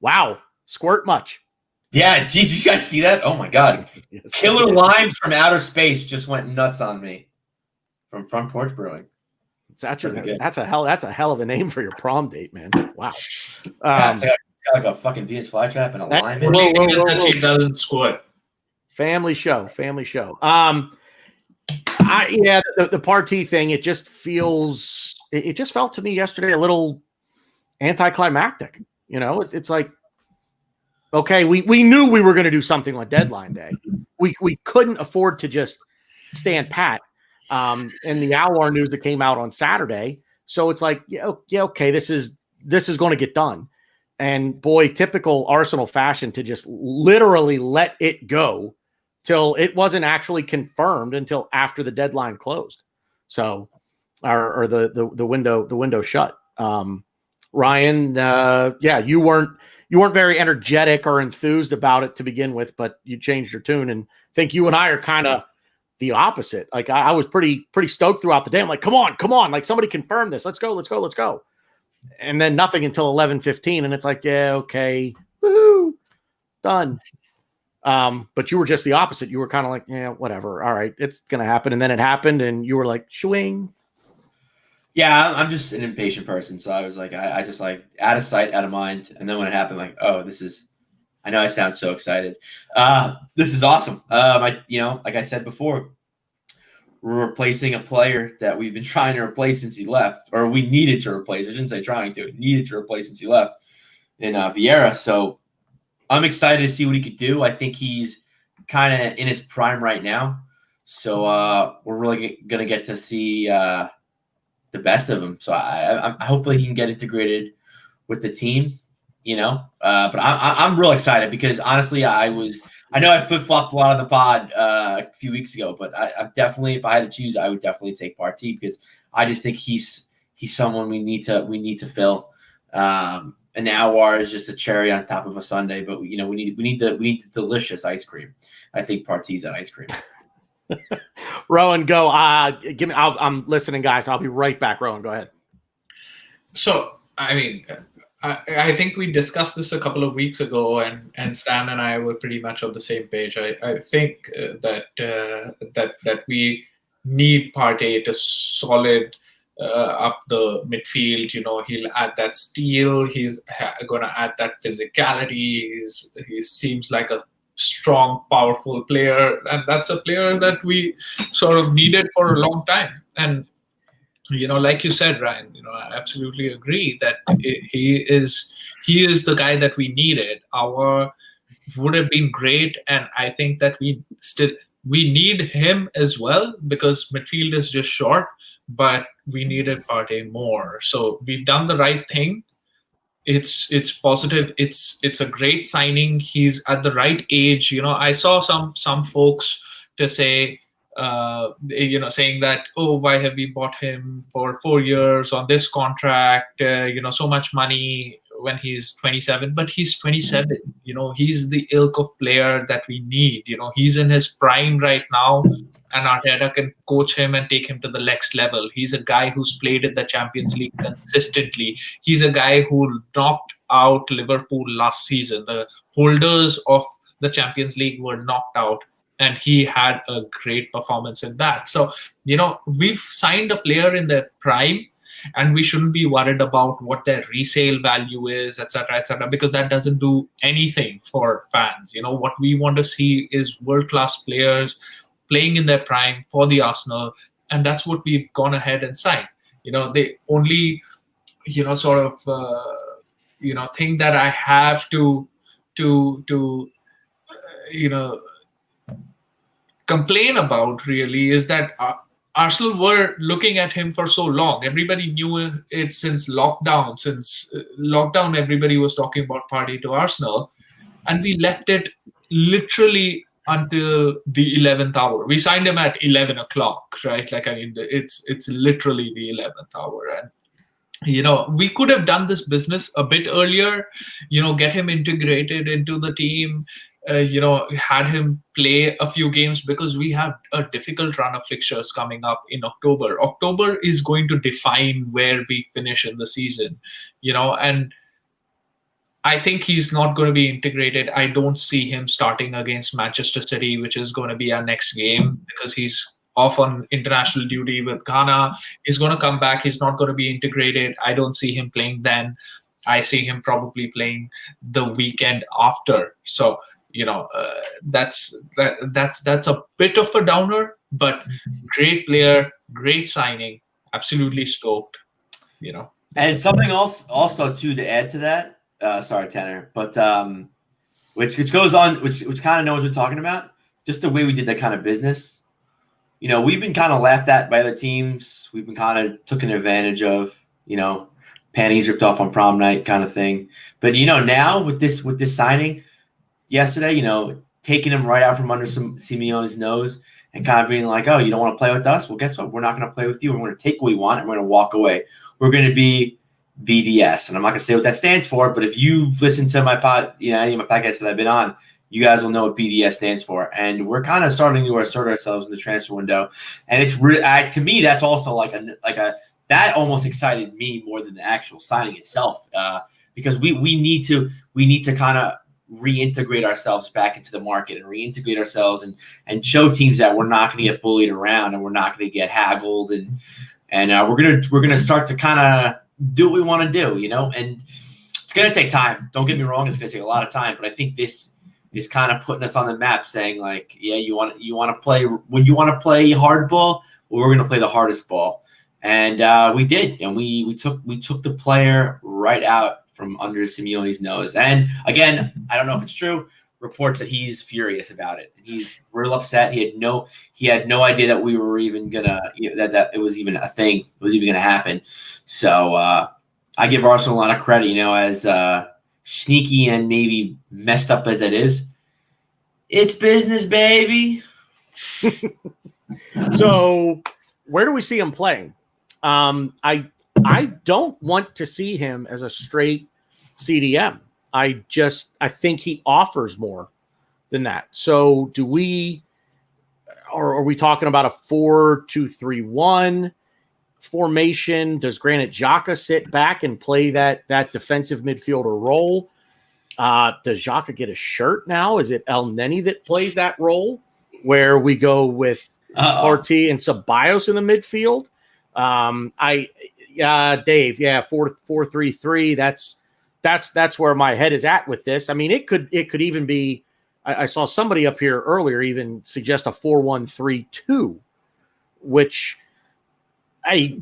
wow, squirt much. Yeah, geez, you guys see that? Oh my god. Yes, Killer Limes from Outer Space just went nuts on me. From Front Porch Brewing. It's actually Pretty good. that's a hell of a name for your prom date, man. Wow. Yeah, it's got like a fucking Venus flytrap and a lime in it. Only thing is that she doesn't squirt. Family show. The party thing, it just felt to me yesterday a little anticlimactic. It's like, okay, we knew we were going to do something on deadline day. We couldn't afford to just stand pat. And the Alwar news that came out on Saturday. So it's like, okay, this is going to get done. And boy, typical Arsenal fashion to just literally let it go till it wasn't actually confirmed until after the deadline closed. So, or the window shut. Ryan, you weren't very energetic or enthused about it to begin with, but you changed your tune, and I think you and I are kind of the opposite. Like I was pretty stoked throughout the day. I'm like, come on, like somebody confirm this. Let's go. And then nothing until 11:15, and it's like, yeah, okay, woo, done. But you were just the opposite. You were kind of like, yeah, whatever. All right, it's gonna happen, and then it happened, and you were like, swing. Yeah, I'm just an impatient person, so I was like, I just like out of sight, out of mind. And then when it happened, like, oh, I know I sound so excited. This is awesome. Like I said before, we're replacing a player that we've been trying to replace since he left, or we needed to replace. I shouldn't say trying to, needed to replace since he left in Vieira. So I'm excited to see what he could do. I think he's kind of in his prime right now. So we're really going to get to see the best of him. So I hopefully he can get integrated with the team, but I'm real excited because honestly, I know I flip-flopped a lot on the pod a few weeks ago, but I definitely, if I had to choose, I would definitely take Partey because I just think he's someone we need to fill. And Awar is just a cherry on top of a sundae, but we need the delicious ice cream. I think Partey's that ice cream. Rohan, go. Give me. I'm listening, guys. I'll be right back. Rohan, go ahead. So, I mean, I think we discussed this a couple of weeks ago, and Stan and I were pretty much on the same page. I think that we need Partey to solid up the midfield. He'll add that steel. He's going to add that physicality. He seems like a strong, powerful player, and that's a player that we sort of needed for a long time. And like you said, Ryan, I absolutely agree that he is the guy that we needed. Our would have been great, and I think that we need him as well because midfield is just short, but we needed Partey more. So we've done the right thing. It's positive. It's a great signing. He's at the right age. I saw some folks to say, saying that, oh, why have we bought him for 4 years on this contract? So much money when he's 27, but he's 27. He's the ilk of player that we need. He's in his prime right now, and Arteta can coach him and take him to the next level. He's a guy who's played in the Champions League consistently. He's a guy who knocked out Liverpool last season. The holders of the Champions League were knocked out, and he had a great performance in that. So, we've signed a player in their prime, and we shouldn't be worried about what their resale value is, etc., because that doesn't do anything for fans. What we want to see is world-class players playing in their prime for the Arsenal, and that's what we've gone ahead and signed. The only, thing that I have to complain about really is that Arsenal were looking at him for so long. Everybody knew it since lockdown. Since lockdown, everybody was talking about Partey to Arsenal, and we left it literally until the 11th hour. We signed him at 11 o'clock, right? It's literally the 11th hour. And we could have done this business a bit earlier, get him integrated into the team, had him play a few games because we have a difficult run of fixtures coming up in October. October is going to define where we finish in the season, and I think he's not going to be integrated. I don't see him starting against Manchester City, which is going to be our next game, because he's off on international duty with Ghana. He's going to come back. He's not going to be integrated. I don't see him playing then. I see him probably playing the weekend after. So, that's a bit of a downer, but great player, great signing, absolutely stoked. And something else, also too, to add to that. Sorry, Tanner, but which goes on, which kind of knows what we're talking about. Just the way we did that kind of business. We've been kind of laughed at by other teams. We've been kind of taken advantage of. Panties ripped off on prom night kind of thing. But now with this signing yesterday, taking him right out from under Simeone's nose and kind of being like, oh, you don't want to play with us? Well, guess what? We're not going to play with you. We're going to take what we want and we're going to walk away. We're going to be BDS. And I'm not going to say what that stands for, but if you've listened to my any of my podcasts that I've been on, you guys will know what BDS stands for. And we're kind of starting to assert ourselves in the transfer window. And it's to me, that's also that almost excited me more than the actual signing itself, because we need to kind of reintegrate ourselves back into the market and reintegrate ourselves and show teams that we're not going to get bullied around and we're not going to get haggled and we're gonna start to kind of do what we want to do, and it's going to take time. Don't get me wrong, it's going to take a lot of time, but I think this is kind of putting us on the map, saying like, yeah, you want to play when you want to play hardball, well, we're going to play the hardest ball. And we did, and we took the player right out from under Simeone's nose. And again, I don't know if it's true. Reports that he's furious about it. He's real upset. He had no idea that we were even gonna that it was even a thing. It was even gonna happen. So I give Arsenal a lot of credit. As sneaky and maybe messed up as it is, it's business, baby. So where do we see him playing? I don't want to see him as a straight CDM. I think he offers more than that. So are we talking about a 4-2-3-1 formation? Does Granit Xhaka sit back and play that defensive midfielder role? Does Xhaka get a shirt now? Is it El Neni that plays that role where we go with Partey and Ceballos in the midfield? Dave, 4-3-3. That's where my head is at with this. I mean, it could even be. I saw somebody up here earlier even suggest a 4-1-3-2, which I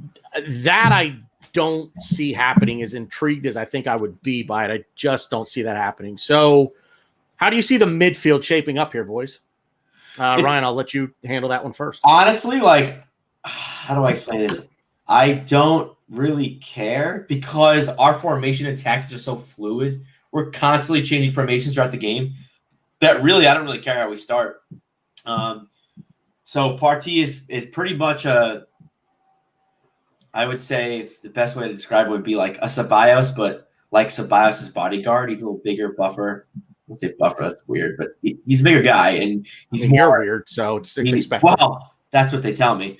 don't see happening. As intrigued as I think I would be by it, I just don't see that happening. So, how do you see the midfield shaping up here, boys? Ryan, I'll let you handle that one first. Honestly, how do I explain this? I don't really care because our formation and tactics are so fluid. We're constantly changing formations throughout the game that really I don't really care how we start. So Partey is pretty much I would say the best way to describe it would be like a Ceballos, but like Ceballos' bodyguard. He's a little bigger, buffer. Let's say buffer, that's weird, but he's a bigger guy and you're weird, so it's expected. Well, that's what they tell me.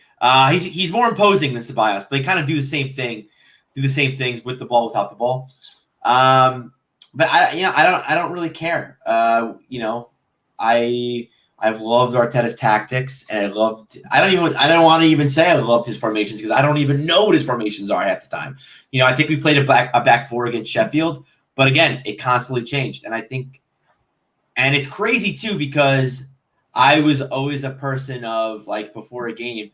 He's more imposing than Ceballos, but they kind of do the same things with the ball, without the ball. But I don't really care. I've loved Arteta's tactics, and I don't want to even say I loved his formations because I don't even know what his formations are half the time. I think we played a back four against Sheffield, but again, it constantly changed, and it's crazy too because I was always a person of before a game.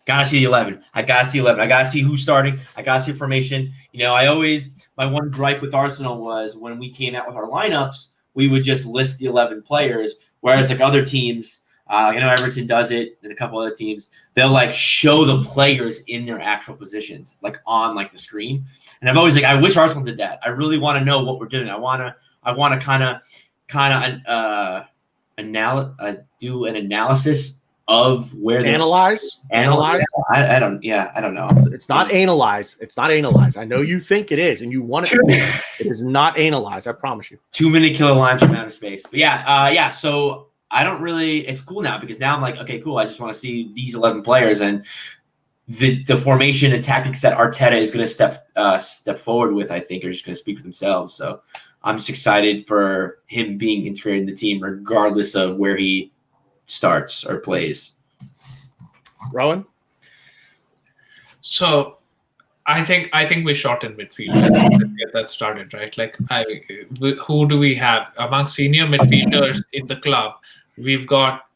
Gotta see the 11. I gotta see 11. I gotta see who's starting. I gotta see formation. My one gripe with Arsenal was when we came out with our lineups, we would just list the 11 players. Whereas other teams, I know Everton does it, and a couple other teams, they'll show the players in their actual positions, on the screen. And I'm always I wish Arsenal did that. I really want to know what we're doing. I want to kind of do an analysis of where they analyze. I don't know. It's not analyze. It's not analyze. I know you think it is, and you want it to be. It is not analyze. I promise you. Too many killer lines from outer space. But yeah. So I don't really. It's cool now because now I'm okay, cool. I just want to see these 11 players, and the formation and tactics that Arteta is going to step forward with, I think, are just going to speak for themselves. So I'm just excited for him being integrated in the team, regardless of where he starts or plays. Rohan? So I think we short in midfield. Let's get that started, right? Like, who do we have among senior midfielders in the club? We've got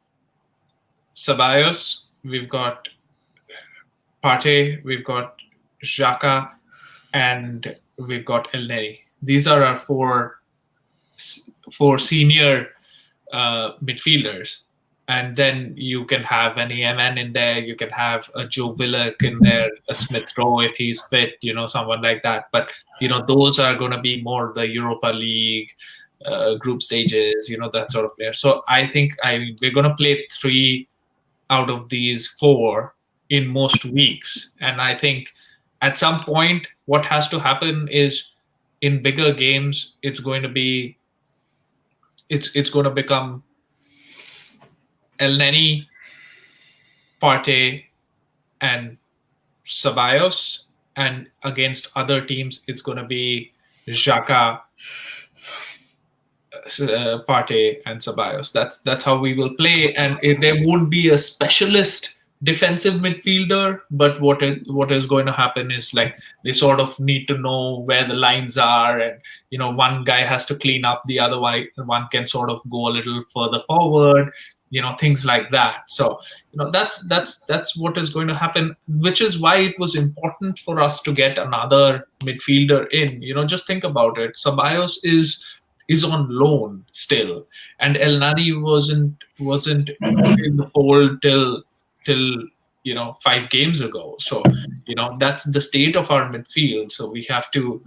Ceballos, we've got Partey, we've got Xhaka, and we've got El Neri. These are our four senior midfielders. And then you can have an EMN in there. You can have a Joe Willock in there, a Smith Rowe if he's fit, someone like that. But, those are going to be more the Europa League group stages, that sort of player. So I think we're going to play 3 out of these 4 in most weeks. And I think at some point, what has to happen is in bigger games, it's going to become El Neni, Partey, and Ceballos, and against other teams, it's going to be Xhaka, Partey, and Ceballos. That's how we will play, and there won't be a specialist defensive midfielder. But what is going to happen is, like, they sort of need to know where the lines are, and one guy has to clean up, the other one can sort of go a little further forward. Things like that. So, that's what is going to happen, which is why it was important for us to get another midfielder in. Just think about it. Ceballos is on loan still, and El Nani wasn't in the fold till 5 games ago. So, that's the state of our midfield. So we have to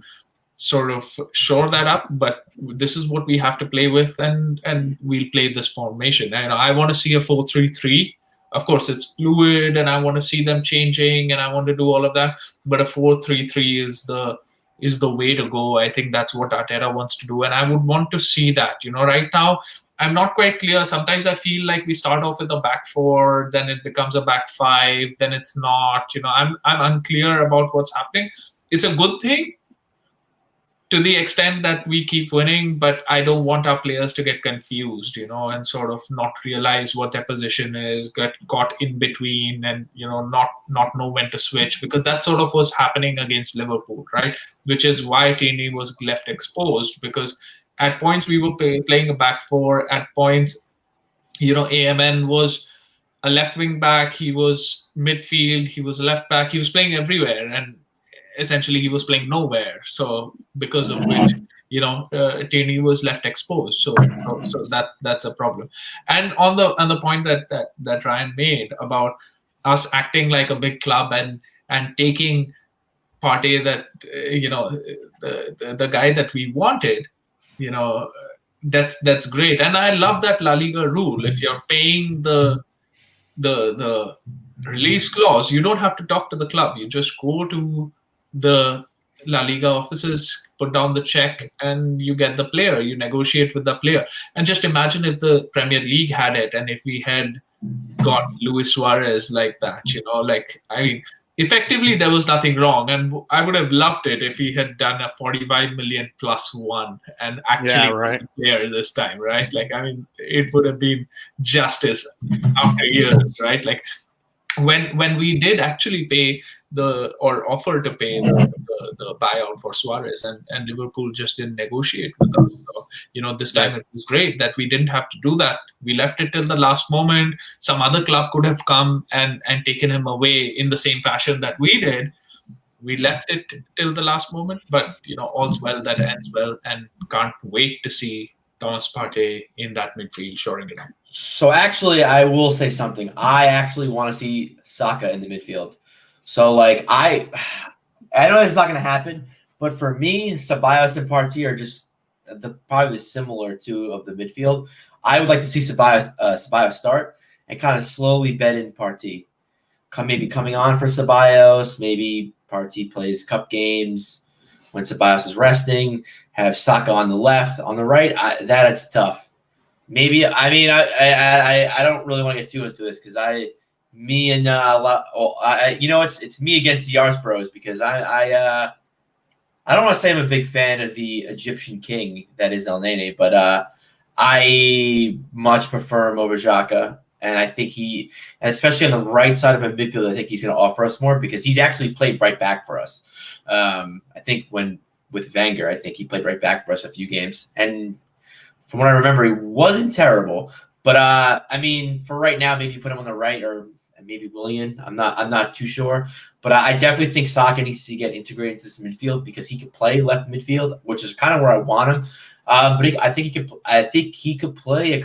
sort of shore that up, but this is what we have to play with, and we'll play this formation. And I want to see a 4-3-3. Of course, it's fluid, and I want to see them changing, and I want to do all of that. But a 4-3-3 is the way to go. I think that's what Arteta wants to do, and I would want to see that. Right now, I'm not quite clear. Sometimes I feel like we start off with a back 4, then it becomes a back 5, then it's not. I'm unclear about what's happening. It's a good thing to the extent that we keep winning, but I don't want our players to get confused, and sort of not realize what their position is, get caught in between, and not know when to switch, because that sort of was happening against Liverpool, right? Which is why Tierney was left exposed, because at points we were playing a back 4. At points, AMN was a left wing back, he was midfield, he was left back, he was playing everywhere, and essentially he was playing nowhere. So because of which, Tierney was left exposed. So that's a problem. And on the point that Ryan made about us acting like a big club and taking Partey, that the guy that we wanted, that's great. And I love that La Liga rule. If you're paying the release clause, you don't have to talk to the club. You just go to the La Liga offices, put down the check, and you get the player. You negotiate with the player. And just imagine if the Premier League had it, and if we had got Luis Suarez like that, effectively there was nothing wrong. And I would have loved it if he had done a 45 million plus one and actually right. player this time, right? It would have been justice after years, right? When we did actually pay offer to pay the buyout for Suarez, and Liverpool just didn't negotiate with us. So, this time it was great that we didn't have to do that. We left it till the last moment. Some other club could have come and taken him away in the same fashion that we did. We left it till the last moment, but all's well that ends well, and can't wait to see Thomas Partey in that midfield shoring it up. So actually, I will say something. I actually want to see Saka in the midfield. So I know it's not going to happen, but for me, Ceballos and Partey are just probably the similar two of the midfield. I would like to see Ceballos start and kind of slowly bed in Partey. Maybe coming on for Ceballos, maybe Partey plays cup games when Ceballos is resting, have Saka on the left, on the right. That's tough. Maybe, I don't really want to get too into this because me and it's me against the Arse Bros because I don't want to say I'm a big fan of the Egyptian king that is El Nene, but I much prefer him over Xhaka. And I think especially on the right side of a midfield, I think he's going to offer us more because he's actually played right back for us. I think with Wenger, I think he played right back for us a few games. And from what I remember, he wasn't terrible. But, I mean, for right now, maybe put him on the right or maybe Willian. I'm not too sure. But I definitely think Saka needs to get integrated into this midfield because he could play left midfield, which is kind of where I want him. But I think he could play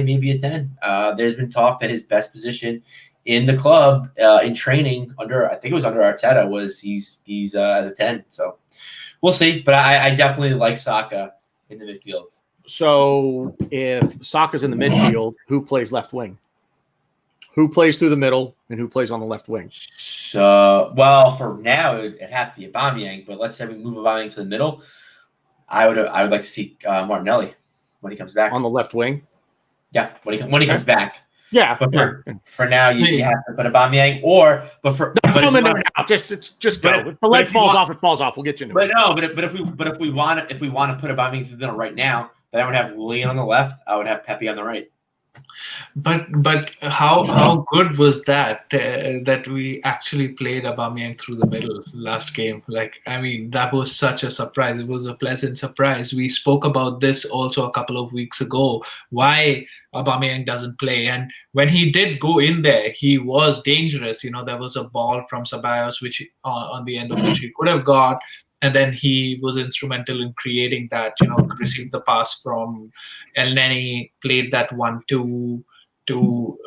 maybe a 10. There's been talk that his best position in the club in training under Arteta was he's as a 10. So we'll see. But I definitely like Saka in the midfield. So if Saka's in the midfield, who plays left wing? Who plays through the middle and who plays on the left wing? So, well, for now it'd have to be Aubameyang. But let's say we move Aubameyang to the middle. I would like to see Martinelli when he comes back on the left wing. Yeah, when he comes back. Yeah, but for now you have to put Aubameyang just go. If the leg falls off, it falls off. We'll get you into it. But if we want to put Aubameyang to the middle right now, then I would have Willian on the left. I would have Pepe on the right. But how good was that we actually played Aubameyang through the middle last game? Like, I mean, that was such a surprise. It was a pleasant surprise. We spoke about this also a couple of weeks ago, why Aubameyang doesn't play. And when he did go in there, he was dangerous. There was a ball from Ceballos, which on the end of which he could have got. And then he was instrumental in creating that, received the pass from El Neni, played that 1-2 to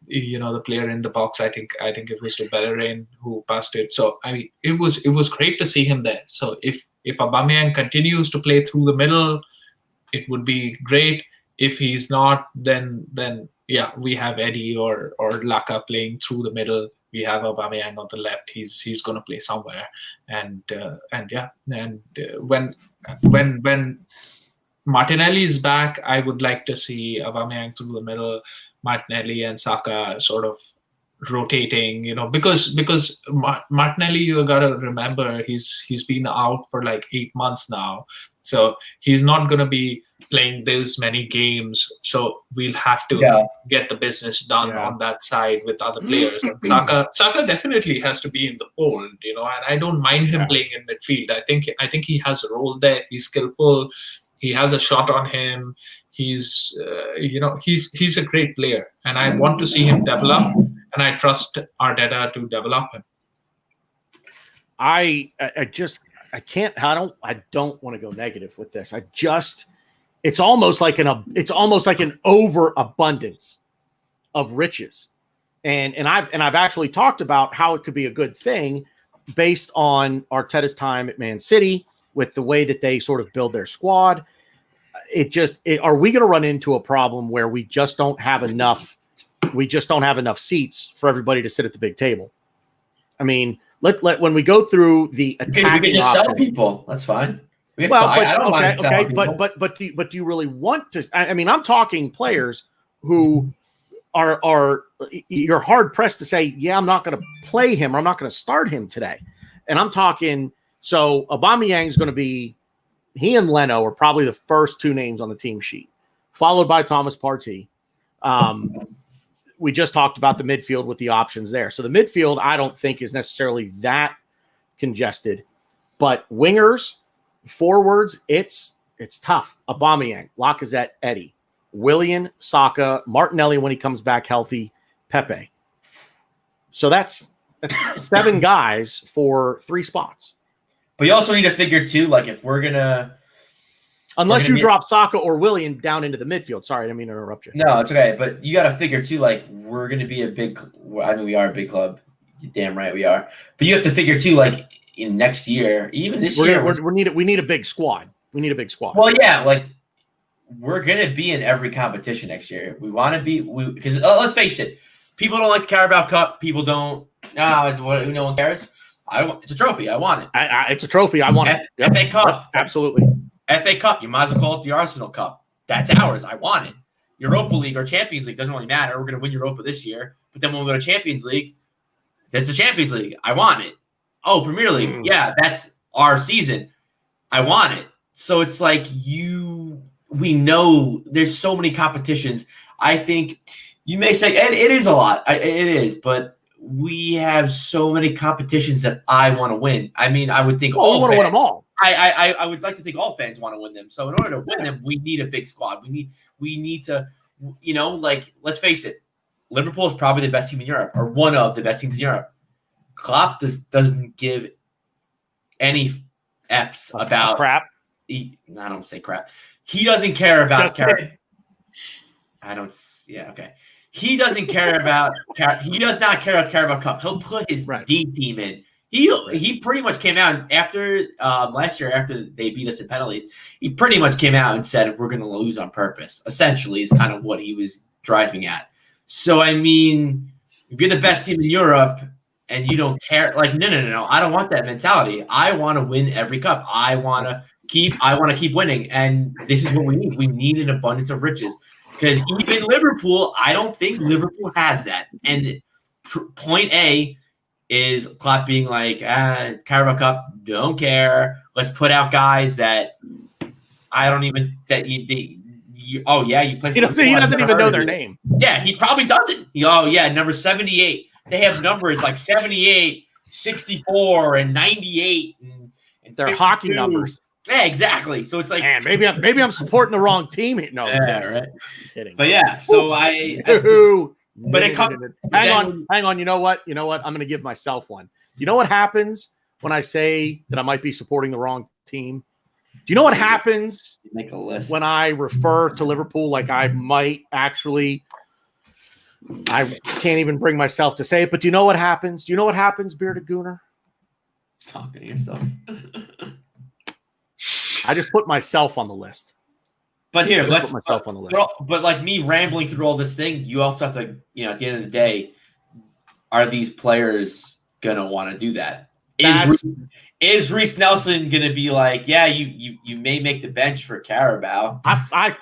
the player in the box. I think it was to Bellerin who passed it. So I mean, it was great to see him there. So if Aubameyang continues to play through the middle, it would be great. If he's not, then yeah, we have Eddie or Laka playing through the middle. We have Aubameyang on the left. He's going to play somewhere, and when Martinelli is back, I would like to see Aubameyang through the middle, Martinelli and Saka sort of rotating. Because Martinelli, you got to remember he's been out for like 8 months now, so he's not going to be playing this many games, so we'll have to get the business done on that side with other players. And Saka definitely has to be in the fold, and I don't mind him playing in midfield. I think he has a role there. He's skillful. He has a shot on him. He's he's a great player, and I want to see him develop, and I trust Arteta to develop him. I don't want to go negative with this. It's almost like an overabundance of riches, and I've actually talked about how it could be a good thing based on Arteta's time at Man City with the way that they sort of build their squad. Are we going to run into a problem where we just don't have enough seats for everybody to sit at the big table? I mean, when we go through the attacking, we can just sell people. That's fine. But do you really want to? I mean, I'm talking players who are you're hard pressed to say, yeah, I'm not going to play him, or I'm not going to start him today. And I'm talking, so Aubameyang's going to be, he and Leno are probably the first two names on the team sheet, followed by Thomas Partey. We just talked about the midfield with the options there. So the midfield, I don't think is necessarily that congested, but wingers, forwards, it's tough. Aubameyang, Lacazette, Eddie, Willian, Saka, Martinelli when he comes back healthy, Pepe. So that's 7 guys for 3 spots. But you also need to figure too, like if we're gonna, unless you drop Saka or Willian down into the midfield. Sorry, I didn't mean to interrupt you. No, it's okay. But you got to figure too, like we're gonna be a big. I mean, we are a big club. You're damn right we are. But you have to figure too, like in next year, even this year, we need a big squad. We need a big squad. Well, yeah, like we're gonna be in every competition next year. We want to be, because let's face it, people don't like the Carabao Cup. People don't. No one cares. It's a trophy. I want it. It's a trophy. I want it. FA Cup. Absolutely. FA Cup. You might as well call it the Arsenal Cup. That's ours. I want it. Europa League or Champions League, doesn't really matter. We're going to win Europa this year. But then when we go to Champions League, that's the Champions League. I want it. Oh, Premier League. Yeah, that's our season. I want it. So it's like we know there's so many competitions. I think you may say it is a lot. It is, but we have so many competitions that I want to win. I mean, I would think we want to win them all. I would like to think all fans want to win them. So in order to win them, we need a big squad. We need to, like, let's face it, Liverpool is probably the best team in Europe, or one of the best teams in Europe. Klopp doesn't give any F's about crap. I don't say crap. He doesn't care about I don't. Yeah, okay. He doesn't care about. He does not care about Carabao Cup. He'll put his D team in. He pretty much came out after last year, after they beat us in penalties. He pretty much came out and said we're going to lose on purpose. Essentially, is kind of what he was driving at. So I mean, if you're the best team in Europe and you don't care, like no, I don't want that mentality. I want to win every cup. I want to keep winning, and this is what we need. We need an abundance of riches. Because even Liverpool, I don't think Liverpool has that. And point A is Klopp being like, Carabao Cup, don't care. Let's put out guys that I don't even you play. He doesn't even know their name. Yeah, he probably doesn't. Number 78. They have numbers like 78, 64, and 98, and they're hockey numbers. Yeah, exactly. So it's like, man, maybe I'm supporting the wrong team. No, yeah, right. Kidding. But yeah, so but it comes. Hang on. You know what? I'm going to give myself one. You know what happens when I say that I might be supporting the wrong team? Do you know what happens make a list when I refer to Liverpool like I might actually? I can't even bring myself to say it, but do you know what happens? Do you know what happens, Bearded Gooner? Talking to yourself. I just put myself on the list. But here, let's put myself on the list. But like me rambling through all this thing, you also have to, at the end of the day, are these players gonna want to do that? Is Reece Nelson gonna be like, yeah, you may make the bench for Carabao? I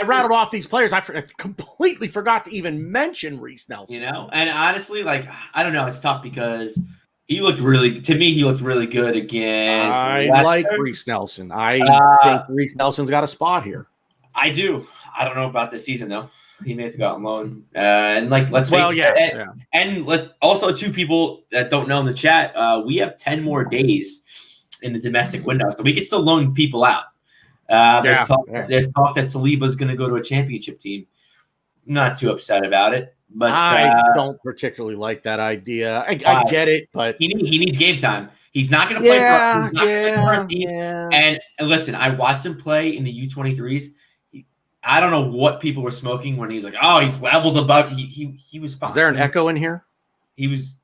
rattled off these players. I completely forgot to even mention Reece Nelson. And honestly, like, I don't know, it's tough because. He looked really good against. I like Reece Nelson. I think Reece Nelson's got a spot here. I do. I don't know about this season though. He may have to go out on loan. And let's face it. And also, two people that don't know in the chat, we have 10 more days in the domestic window, so we can still loan people out. There's talk that Saliba's going to go to a championship team. Not too upset about it. But I don't particularly like that idea. I get it, but he needs game time. He's not going to play for us. And listen, I watched him play in the U23s. I don't know what people were smoking when he was like, "Oh, he's levels above." He was fine. Is there an echo in here? He was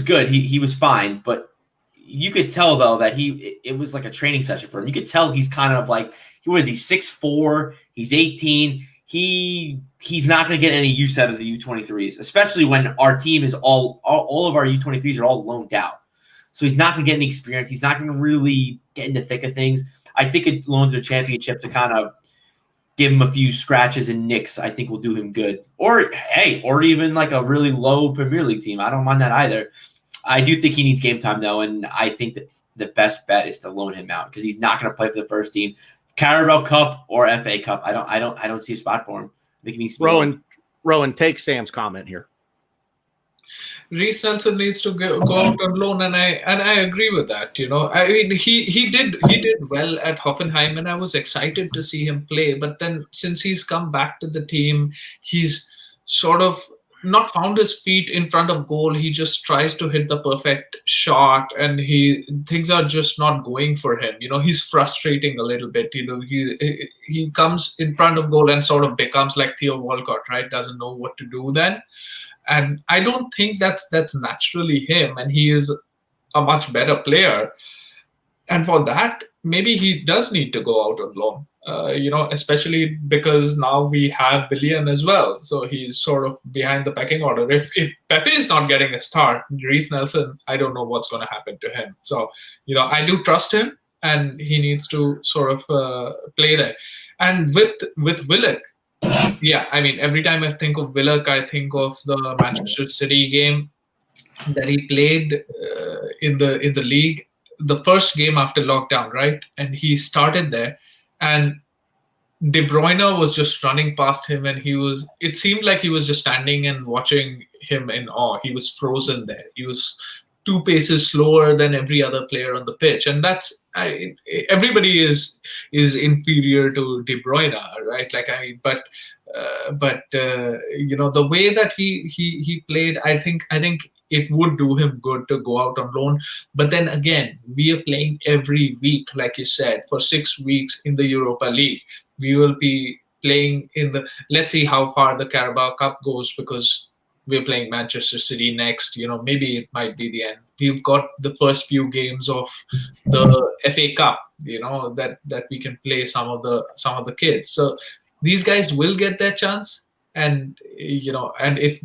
good. He was fine, but you could tell though that it was like a training session for him. You could tell he's kind of like, he 6'4", he's 18. He's not going to get any use out of the U23s, especially when our team is all of our U23s are all loaned out. So he's not going to get any experience. He's not going to really get in the thick of things. I think a loan to the championship to kind of give him a few scratches and nicks, I think will do him good. Or even like a really low Premier League team. I don't mind that either. I do think he needs game time though, and I think that the best bet is to loan him out because he's not going to play for the first team. Carabao Cup or FA Cup. I don't see a spot for him. I think he needs to Rohan, take Sam's comment here. Reece Nelson needs to go out on loan, and I agree with that. I mean, he did well at Hoffenheim, and I was excited to see him play. But then, since he's come back to the team, he's sort of not found his feet in front of goal. He just tries to hit the perfect shot, and things are just not going for him. He's frustrating a little bit. He comes in front of goal and sort of becomes like Theo Walcott, right? Doesn't know what to do then. And I don't think that's naturally him, and he is a much better player. And for that, maybe he does need to go out on loan. Especially because now we have Willian as well. So he's sort of behind the pecking order. If Pepe is not getting a start, Reece Nelson, I don't know what's going to happen to him. So, I do trust him. and he needs to sort of play there. And with Willock, yeah, I mean, every time I think of Willock, I think of the Manchester City game that he played in the league, the first game after lockdown, right? And he started there, and De Bruyne was just running past him, and it seemed like he was just standing and watching him in awe. He was frozen there. He was 2 paces slower than every other player on the pitch, and everybody is inferior to De Bruyne, right? Like, I mean, but the way that he played, I think it would do him good to go out on loan. But then again, we are playing every week, like you said, for 6 weeks in the Europa League. We will be playing let's see how far the Carabao Cup goes, because we're playing Manchester City next. Maybe it might be the end. We've got the first few games of the FA Cup, that we can play some of the kids. So these guys will get their chance. And and if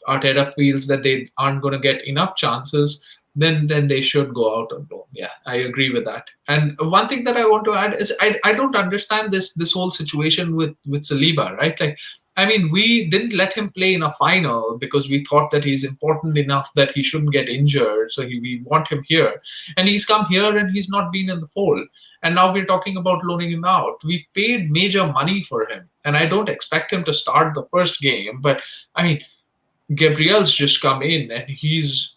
Arteta feels that they aren't going to get enough chances, then they should go out on loan. Yeah, I agree with that. And one thing that I want to add is I don't understand this whole situation with Saliba, right? Like, I mean, we didn't let him play in a final because we thought that he's important enough that he shouldn't get injured. So we want him here. And he's come here and he's not been in the fold. And now we're talking about loaning him out. We paid major money for him. And I don't expect him to start the first game. But, I mean, Gabriel's just come in and he's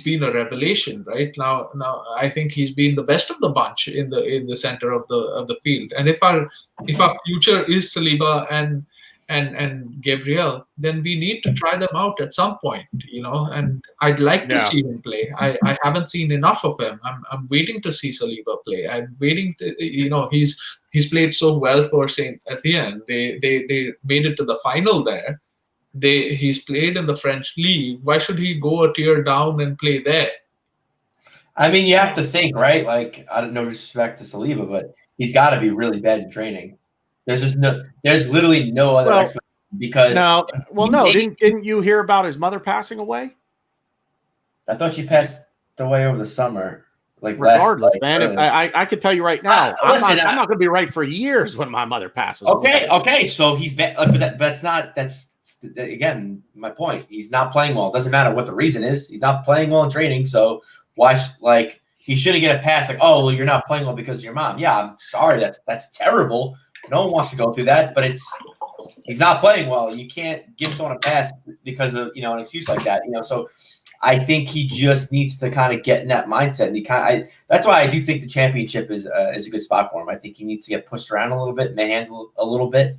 been a revelation, right? Now I think he's been the best of the bunch in the center of the field. And if our future is Saliba and Gabriel, then we need to try them out at some point, and I'd like to see him play. I haven't seen enough of him. I'm waiting to see Saliba play. I'm waiting to, he's played so well for Saint Etienne. They made it to the final there. He's played in the French league. Why should he go a tier down and play there? I mean, you have to think, right? Like, I don't know respect to Saliba, but he's got to be really bad in training. There's literally no other explanation because didn't you hear about his mother passing away? I thought she passed away over the summer. Like, regardless, man, I could tell you right now, I'm not going to be right for years when my mother passes away. Okay, so he's bad, but that's again my point. He's not playing well. It doesn't matter what the reason is. He's not playing well in training, so why? He shouldn't get a pass. Like, oh, well, you're not playing well because of your mom. Yeah, I'm sorry. That's terrible. No one wants to go through that, but he's not playing well. You can't give someone a pass because of an excuse like that. So I think he just needs to kind of get in that mindset, and that's why I do think the championship is a good spot for him. I think he needs to get pushed around a little bit, manhandled a little bit,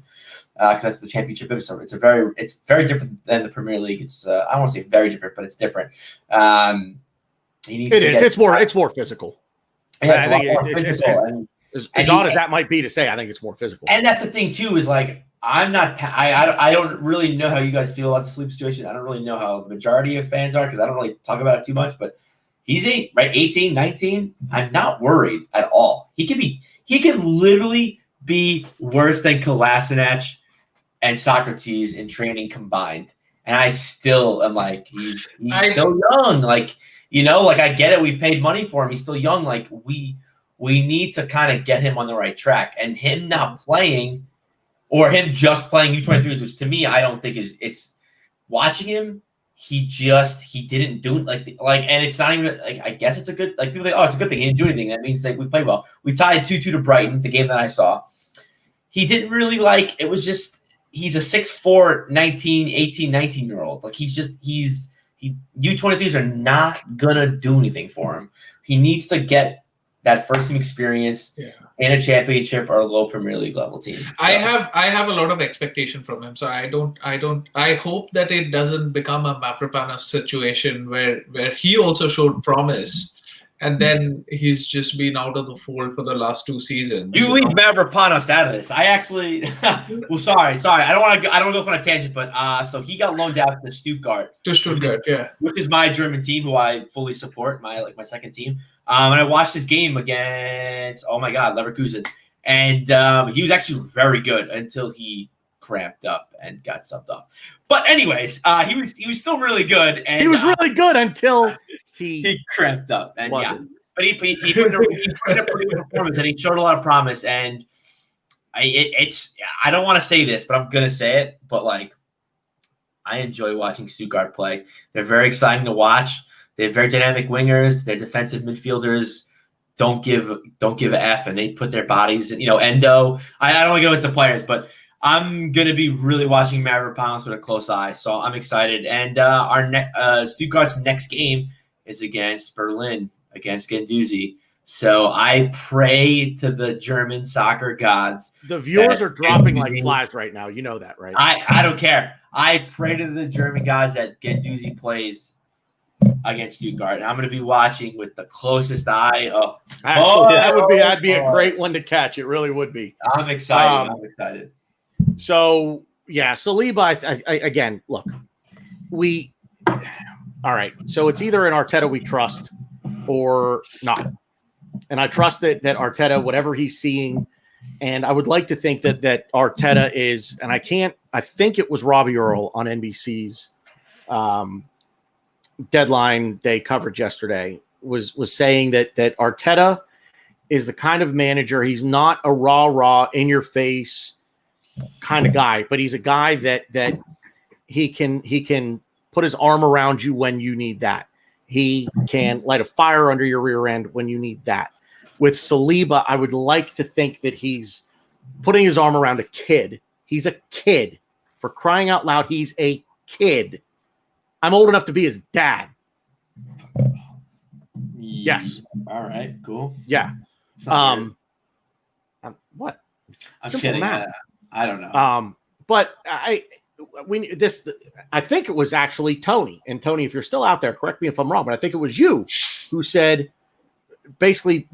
because that's the championship. It's very different than the Premier League. It's I don't want to say very different, but it's different. It's more physical. Yeah, I think it's as odd as that might be to say, I think it's more physical. And that's the thing too, is like I don't really know how you guys feel about the sleep situation. I don't really know how the majority of fans are because I don't really talk about it too much. But he's 18, 19. I'm not worried at all. He could literally be worse than Kolasinac and Socrates in training combined. And I still am like, he's still young. Like, I get it. We paid money for him. He's still young. Like, we need to kind of get him on the right track, and him not playing or him just playing U23s, which to me, I don't think it's watching him. He didn't do it and it's not even like, I guess it's a good, like people think, oh, it's a good thing. He didn't do anything. That means like we played well. We tied 2-2 to Brighton, the game that I saw. He didn't really it was just, he's a 6'4", 18, 19-year-old. Like U23s are not going to do anything for him. He needs to get that first team experience in a championship or a low Premier League level team. So. I have a lot of expectation from him. So I hope that it doesn't become a Mavropanos situation where he also showed promise and then he's just been out of the fold for the last 2 seasons. You leave Mavropanos out of this. I actually well sorry. I don't want to go on a tangent, but so he got loaned out to Stuttgart. Which is my German team who I fully support, my second team. And I watched this game against, oh my God, Leverkusen. And he was actually very good until he cramped up and got subbed off. But anyways, he was still really good. And he was really good until he cramped up. And wasn't. But he put in a pretty good performance, and he showed a lot of promise. And I don't want to say this, but I'm gonna say it. But like, I enjoy watching Stuttgart play. They're very exciting to watch. They have very dynamic wingers. Their defensive midfielders don't give a F, and they put their bodies. Endo. I don't want to go into players, but I'm gonna be really watching Maverick with a close eye. So I'm excited. And Stuttgart's next game is against Berlin, against Guendouzi. So I pray to the German soccer gods. The viewers are dropping like flies right now. You know that, right? I don't care. I pray to the German gods that Guendouzi plays against Stuttgart. And I'm going to be watching with the closest eye. That'd be a great one to catch. It really would be. I'm excited. I'm excited. So, yeah, Saliba, I again, look, all right. So it's either an Arteta we trust or not. And I trust that Arteta, whatever he's seeing, and I would like to think that Arteta is, and I think it was Robbie Earle on NBC's deadline day coverage yesterday was saying that Arteta is the kind of manager, he's not a rah, in your face kind of guy, but he's a guy that he can put his arm around you when you need that. He can light a fire under your rear end when you need that. With Saliba, I would like to think that he's putting his arm around a kid. He's a kid. For crying out loud, he's a kid. I'm old enough to be his dad. Yes. All right, cool. Yeah. What? I'm Simple kidding. math. I don't know. But I think it was actually Tony. And Tony, if you're still out there, correct me if I'm wrong, but I think it was you who said basically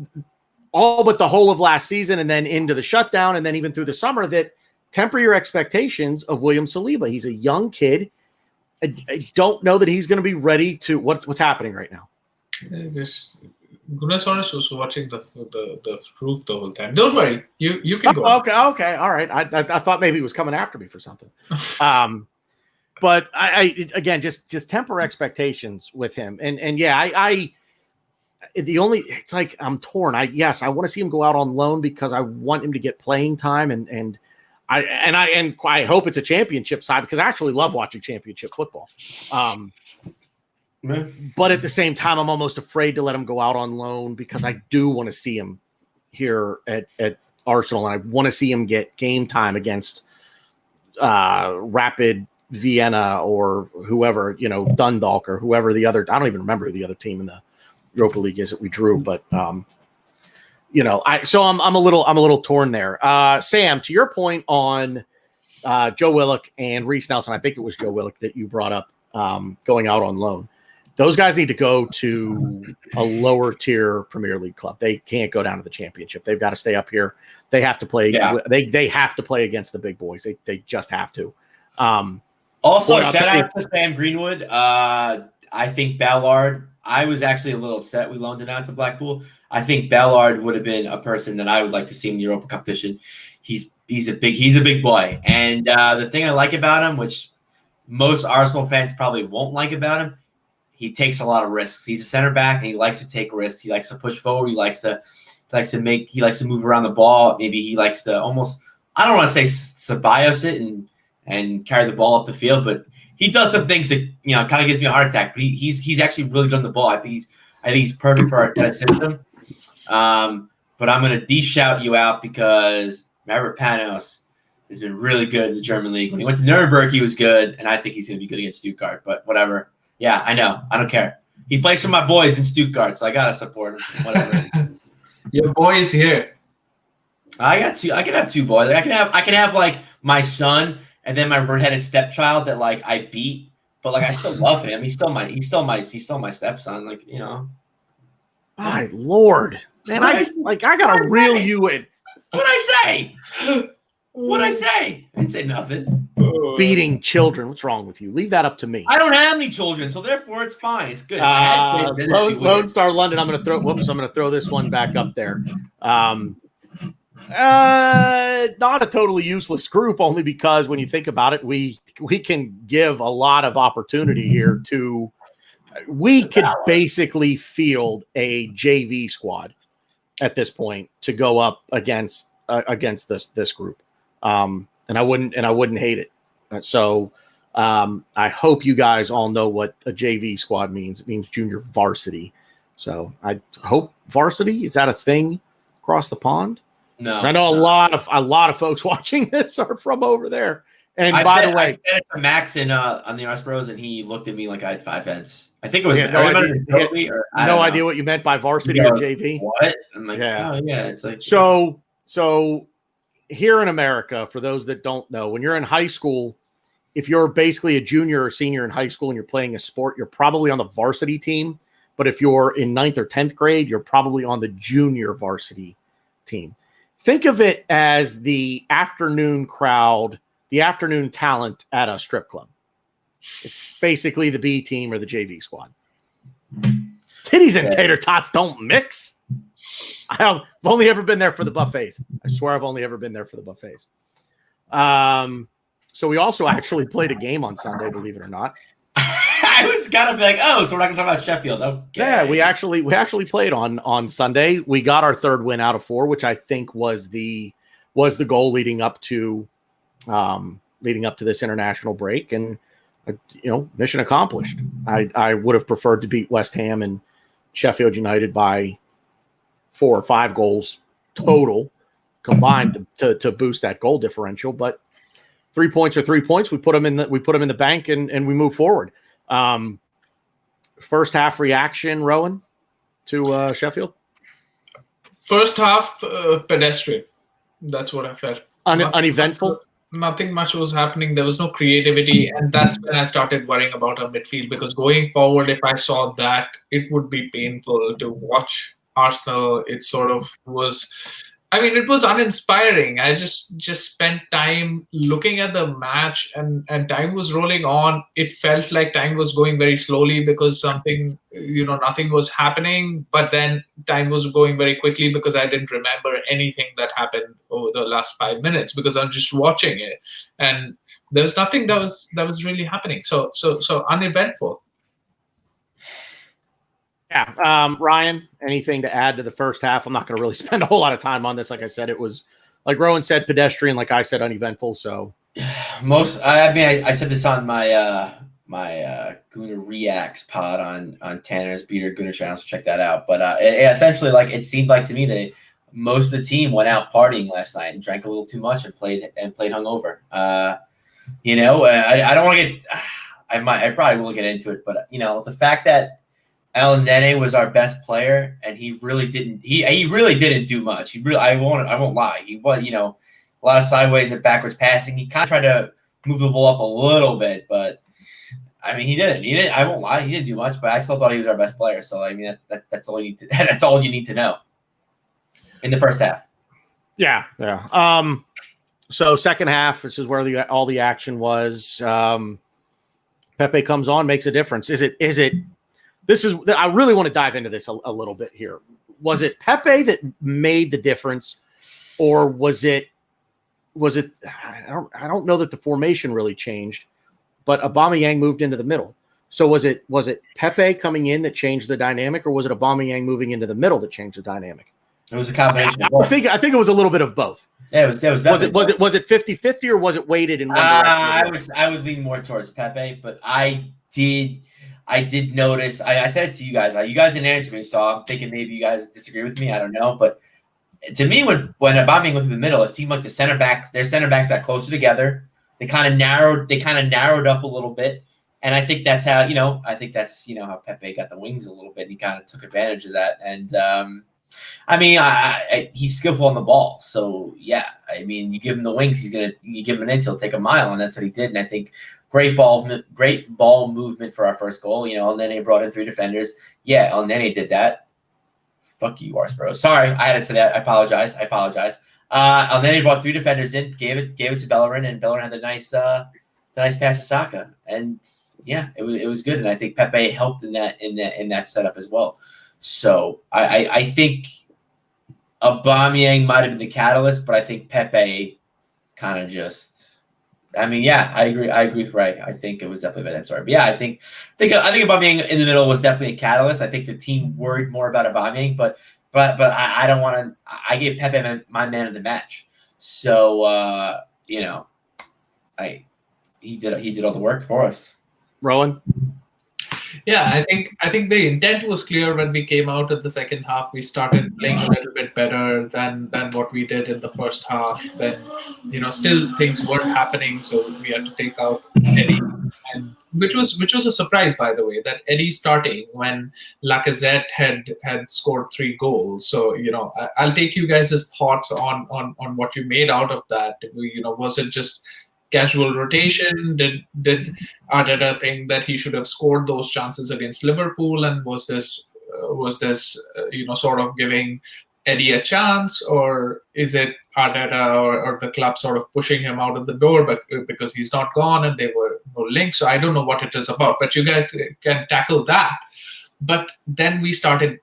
all but the whole of last season and then into the shutdown and then even through the summer that temper your expectations of William Saliba. He's a young kid. I don't know that he's going to be ready to what's happening right now. Goodness honest was watching the roof the whole time. Don't worry, you can go. Okay, all right. I thought maybe he was coming after me for something. But I again just temper expectations with him. And yeah, it's like I'm torn. I want to see him go out on loan because I want him to get playing time and I hope it's a championship side because I actually love watching championship football. But at the same time, I'm almost afraid to let him go out on loan because I do want to see him here at Arsenal, and I want to see him get game time against Rapid Vienna or whoever, Dundalk or whoever the other. I don't even remember who the other team in the Europa League is that we drew, but I'm a little torn there. Sam, to your point on Joe Willock and Reece Nelson, I think it was Joe Willock that you brought up going out on loan. Those guys need to go to a lower tier Premier League club. They can't go down to the championship. They've got to stay up here. They have to play. Yeah. They have to play against the big boys. They just have to. Also, shout out to Sam Greenwood. I think Ballard. I was actually a little upset we loaned him out to Blackpool. I think Ballard would have been a person that I would like to see in the Europa competition. He's a big boy, and the thing I like about him, which most Arsenal fans probably won't like about him, he takes a lot of risks. He's a center back, and he likes to take risks. He likes to push forward. He likes to move around the ball. Maybe he likes to almost, I don't want to say Ceballos it and carry the ball up the field, but he does some things that kind of gives me a heart attack. But he's actually really good on the ball. I think he's perfect for our system. But I'm going to de-shout you out because Mavropanos has been really good in the German league. When he went to Nuremberg, he was good, and I think he's going to be good against Stuttgart. But whatever. Yeah, I know. I don't care. He plays for my boys in Stuttgart, so I gotta support him. Whatever. Your boys here. I got two. I can have two boys. I can have like my son and then my redheaded stepchild that like I beat, but like I still love him. He's still my stepson. Like My Lord, man! I gotta reel you in. What'd I say? I didn't say nothing. Beating children. What's wrong with you? Leave that up to me. I don't have any children, so therefore it's fine. It's good. Lone Star London. I'm going to throw this one back up there. Not a totally useless group, only because when you think about it, we can give a lot of opportunity here to we could basically field a JV squad at this point to go up against this group, and I wouldn't hate it. So I hope you guys all know what a JV squad means. It means junior varsity. So I hope varsity, is that a thing across the pond? No, I know a lot of folks watching this are from over there. And by the way, I said it to Max on the Arse Bros, and he looked at me like I had 5 heads. I think it was no idea what you meant by varsity or JV. What? I'm like, yeah. Oh yeah, it's like so here in America, for those that don't know, when you're in high school, if you're basically a junior or senior in high school and you're playing a sport, you're probably on the varsity team. But if you're in 9th or 10th grade, you're probably on the junior varsity team. Think of it as the afternoon crowd, the afternoon talent at a strip club. It's basically the B team or the JV squad. Titties and tater tots don't mix. I've only ever been there for the buffets. I swear I've only ever been there for the buffets. So we also actually played a game on Sunday, believe it or not. I was gonna be like, oh, so we're not gonna talk about Sheffield. Okay. Yeah, we actually played on Sunday. We got our 3rd win out of 4, which I think was the goal leading up to this international break, and mission accomplished. I would have preferred to beat West Ham and Sheffield United by 4 or 5 goals total combined to boost that goal differential, but 3 points are 3 points. We put them in the bank and we move forward. First half reaction, Rohan, to Sheffield. First half pedestrian. That's what I felt. Uneventful. Nothing much was happening. There was no creativity, and that's when I started worrying about our midfield, because going forward, if I saw that, it would be painful to watch Arsenal. It sort of was. I mean, it was uninspiring. I just spent time looking at the match, and time was rolling on. It felt like time was going very slowly because nothing was happening. But then time was going very quickly because I didn't remember anything that happened over the last 5 minutes because I'm just watching it, and there was nothing that was really happening. So uneventful. Yeah. Ryan, anything to add to the first half? I'm not going to really spend a whole lot of time on this. Like I said, it was, like Rohan said, pedestrian. Like I said, uneventful. So I said this on my Gooner Reacts pod on Tanner's Bearded Gooner channel, so check that out. But essentially, like, it seemed like to me that most of the team went out partying last night and drank a little too much and played hungover. I don't want to get. I probably will get into it, but the fact that El Nene was our best player, and he really didn't do much. I won't lie. He was, a lot of sideways and backwards passing. He kind of tried to move the ball up a little bit, but I mean, he didn't. I won't lie. He didn't do much, but I still thought he was our best player. So I mean, that's all you need to. That's all you need to know in the first half. Yeah. So second half, this is where all the action was. Pepe comes on, makes a difference. I really want to dive into this a little bit here. Was it Pepe that made the difference, or was it? I don't know that the formation really changed, but Aubameyang moved into the middle. So was it Pepe coming in that changed the dynamic, or was it Aubameyang moving into the middle that changed the dynamic? It was a combination. I think it was a little bit of both. Yeah, was it 50-50, or was it weighted in one direction? I would lean more towards Pepe, but I did notice. I said it to you guys. You guys didn't answer me, so I'm thinking maybe you guys disagree with me. I don't know, but to me, when Aubameyang went through the middle, it seemed like their center backs got closer together. They kind of narrowed up a little bit, and I think that's how how Pepe got the wings a little bit. And he kind of took advantage of that, and he's skillful on the ball. So yeah, I mean, you give him the wings, you give him an inch, he'll take a mile, and that's what he did. And I think great ball movement for our first goal. El Nene brought in 3 defenders. Yeah, El Nene did that. Fuck you, Arse Bros. Sorry, I had to say that. I apologize. El Nene brought 3 defenders in, gave it to Bellerin, and Bellerin had the nice pass to Saka. And yeah, it was good. And I think Pepe helped in that setup as well. So I think Aubameyang might have been the catalyst, but I think Pepe kind of just I mean, yeah, I agree. I agree with Ray. I think it was definitely. I'm sorry, but yeah, I think Aubameyang in the middle was definitely a catalyst. I think the team worried more about Aubameyang, but I don't want to. I gave Pepe my man of the match, so he did all the work for us. Rohan? Yeah, I think the intent was clear when we came out in the second half. We started playing a little bit better than what we did in the first half. Then, still things weren't happening, so we had to take out Eddie, and which was a surprise, by the way, that Eddie starting when Lacazette had scored 3 goals. So I'll take you guys' thoughts on what you made out of that. Was it just casual rotation? Did Arteta think that he should have scored those chances against Liverpool, and was this sort of giving Eddie a chance, or is it Arteta or the club sort of pushing him out of the door because he's not gone and there were no links? So I don't know what it is about, but you guys can tackle that. But then we started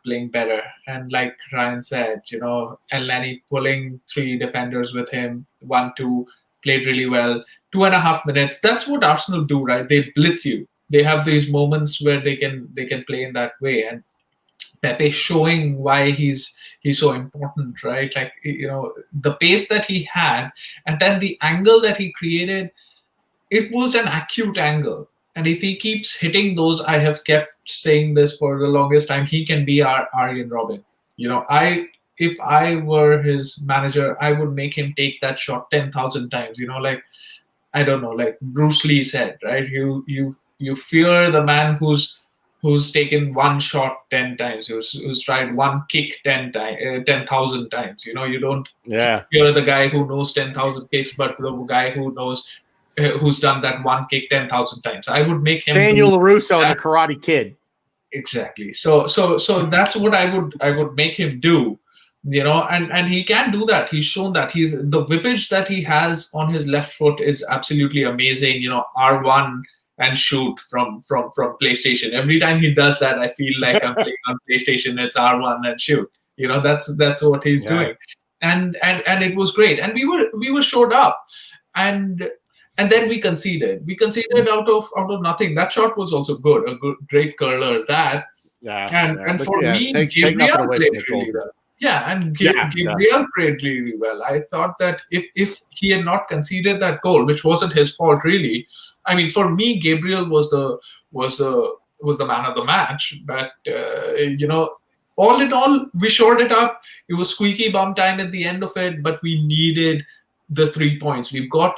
playing better, and like Ryan said, Elneny pulling 3 defenders with him, 1-2. Played really well. 2.5 minutes. That's what Arsenal do, right? They blitz you. They have these moments where they can play in that way. And Pepe showing why he's so important, right? Like, the pace that he had, and then the angle that he created, it was an acute angle. And if he keeps hitting those, I have kept saying this for the longest time, he can be our Arjen Robben. If I were his manager, I would make him take that shot 10,000 times. Like, I don't know, like Bruce Lee said, right? You fear the man who's taken one shot 10 times, who's tried one kick 10,000 times. You don't fear the guy who knows 10,000 kicks, but the guy who knows who's done that one kick 10,000 times. I would make him Daniel LaRusso and the Karate Kid. Exactly. So that's what I would make him do. And he can do that. He's shown that. The whippage that he has on his left foot is absolutely amazing. R1 and shoot from PlayStation. Every time he does that, I feel like I'm playing on PlayStation. It's R1 and shoot. That's what he's doing. And it was great. And we were showed up. And then we conceded. We conceded out of nothing. That shot was also good. A great curler. That. Yeah. And for me, Gabriel played really well. Yeah, and Gabriel played really well. I thought that if he had not conceded that goal, which wasn't his fault really, I mean, for me, Gabriel was the man of the match. But all in all, we shored it up. It was squeaky bum time at the end of it, but we needed the 3 points. We've got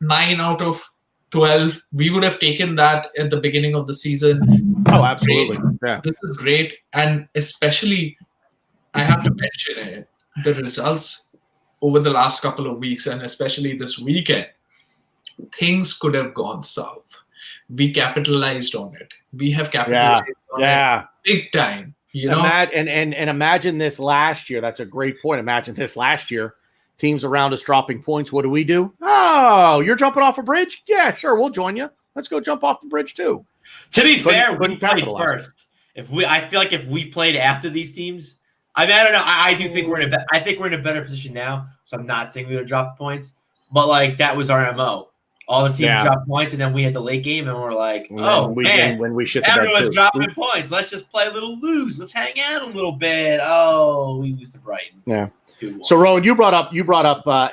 9 out of 12. We would have taken that at the beginning of the season. Oh, absolutely. Yeah, this is great, and especially. I have to mention it. The results over the last couple of weeks, and especially this weekend, things could have gone south. We capitalized on it. We have capitalized on it big time. And imagine this last year. That's a great point. Imagine this last year. Teams around us dropping points. What do? Oh, you're jumping off a bridge? Yeah, sure. We'll join you. Let's go jump off the bridge too. To be fair, we played first. I feel like if we played after these teams. I mean, I don't know. I do think we're in a better position now. So I'm not saying we would drop points, but like that was our MO. All the teams dropped points, and then we had the late game, and we're like, when we shit the bed everyone's dropping points. Let's just play a little loose. Let's hang out a little bit. Oh, we lose to Brighton. Yeah. So Rohan, you brought up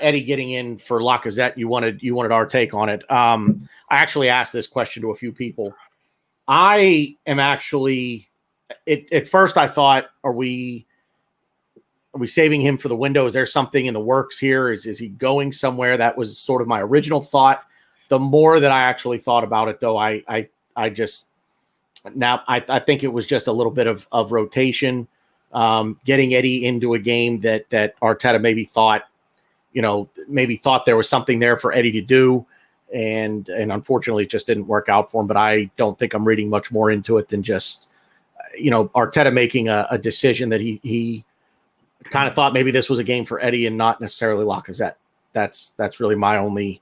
Eddie getting in for Lacazette. You wanted our take on it. I actually asked this question to a few people. I am actually at first I thought, are we saving him for the window? Is there something in the works here? Is he going somewhere? That was sort of my original thought. The more that I actually thought about it, though, I think it was just a little bit of rotation, getting Eddie into a game that Arteta maybe thought there was something there for Eddie to do, and unfortunately it just didn't work out for him. But I don't think I'm reading much more into it than just Arteta making a decision that he kind of thought maybe this was a game for Eddie and not necessarily Lacazette. that's really my only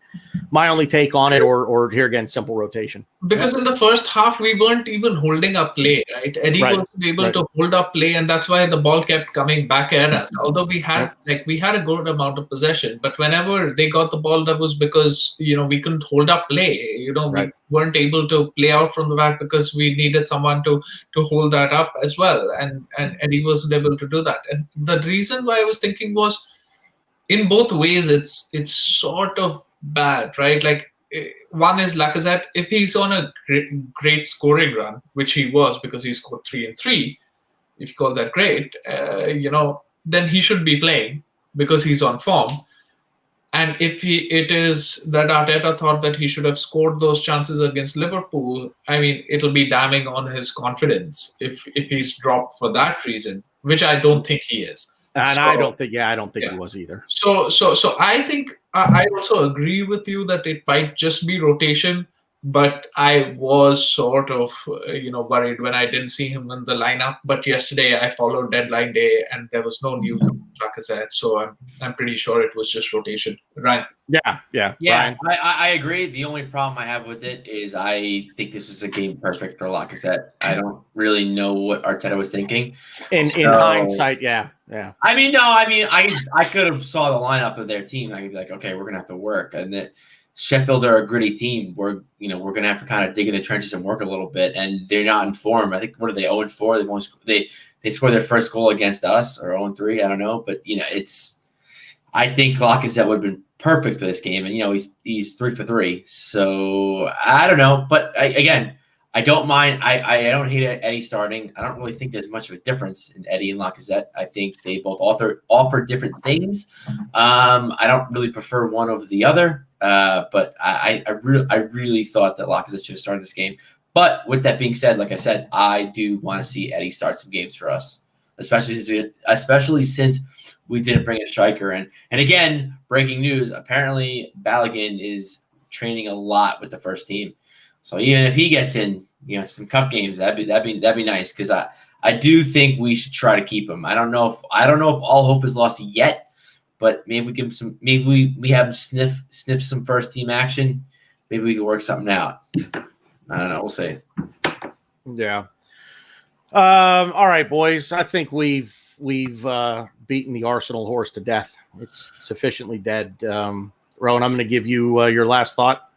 take on it. Or here again, simple rotation. Because in the first half, we weren't even holding up play, right? Eddie Right, wasn't able right. to hold up play, and that's why the ball kept coming back at us. Although we had a good amount of possession, but whenever they got the ball, that was because we couldn't hold up play. Right. We weren't able to play out from the back because we needed someone to hold that up as well, and Eddie wasn't able to do that. And the reason why I was thinking was, in both ways, it's sort of bad, right? Like, one is Lacazette. If he's on a great scoring run, which he was because he scored 3 and 3, if you call that great, then he should be playing because he's on form. And if it is that Arteta thought that he should have scored those chances against Liverpool, I mean, it'll be damning on his confidence if he's dropped for that reason, which I don't think he is. And I don't think he was either. So I think I also agree with you that it might just be rotation, but I was sort of worried when I didn't see him in the lineup. But yesterday I followed deadline day and there was no news of Lacazette, so I'm pretty sure it was just rotation. Right? Yeah. Ryan. I agree. The only problem I have with it is I think this was a game perfect for Lacazette. I don't really know what Arteta was thinking. In hindsight, yeah. I could have saw the lineup of their team. I could be like, okay, we're gonna have to work, and that Sheffield are a gritty team. We're gonna have to kind of dig in the trenches and work a little bit, and they're not in form. I think what are they 0-4? They scored their first goal against us, or 0-3. I don't know, but I think Lacazette would have been perfect for this game, and he's 3 for 3. So I don't know, but I don't mind. I don't hate Eddie starting. I don't really think there's much of a difference in Eddie and Lacazette. I think they both offer different things. I don't really prefer one over the other, but I really thought that Lacazette should have started this game. But with that being said, like I said, I do want to see Eddie start some games for us, especially since we didn't bring a striker in. And again, breaking news: apparently Balogun is training a lot with the first team. So even if he gets in, some cup games, that'd be nice, because I do think we should try to keep him. I don't know if all hope is lost yet, but maybe we give him some. Maybe we have him sniff some first team action. Maybe we can work something out. I don't know. We'll see. Yeah. All right, boys. I think we've beaten the Arsenal horse to death. It's sufficiently dead. Rohan, I'm going to give you your last thought.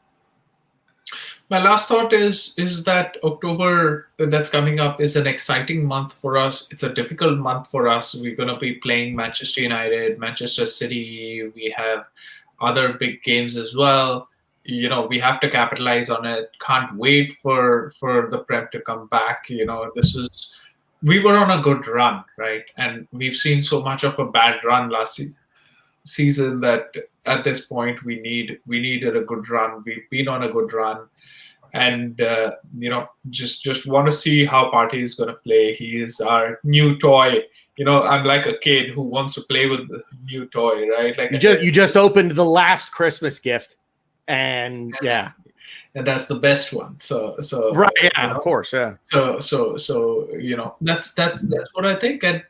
My last thought is that October that's coming up is an exciting month for us. It's a difficult month for us. We're going to be playing Manchester United, Manchester City. We have other big games as well. We have to capitalize on it. Can't wait for the Prem to come back. We were on a good run, right? And we've seen so much of a bad run last season that at this point we needed a good run. We've been on a good run, and just want to see how Partey is going to play. He is our new toy. I'm like a kid who wants to play with the new toy, right? Like you just opened the last Christmas gift, and yeah, and that's the best one. So right, yeah, of course, yeah. So that's what I think. And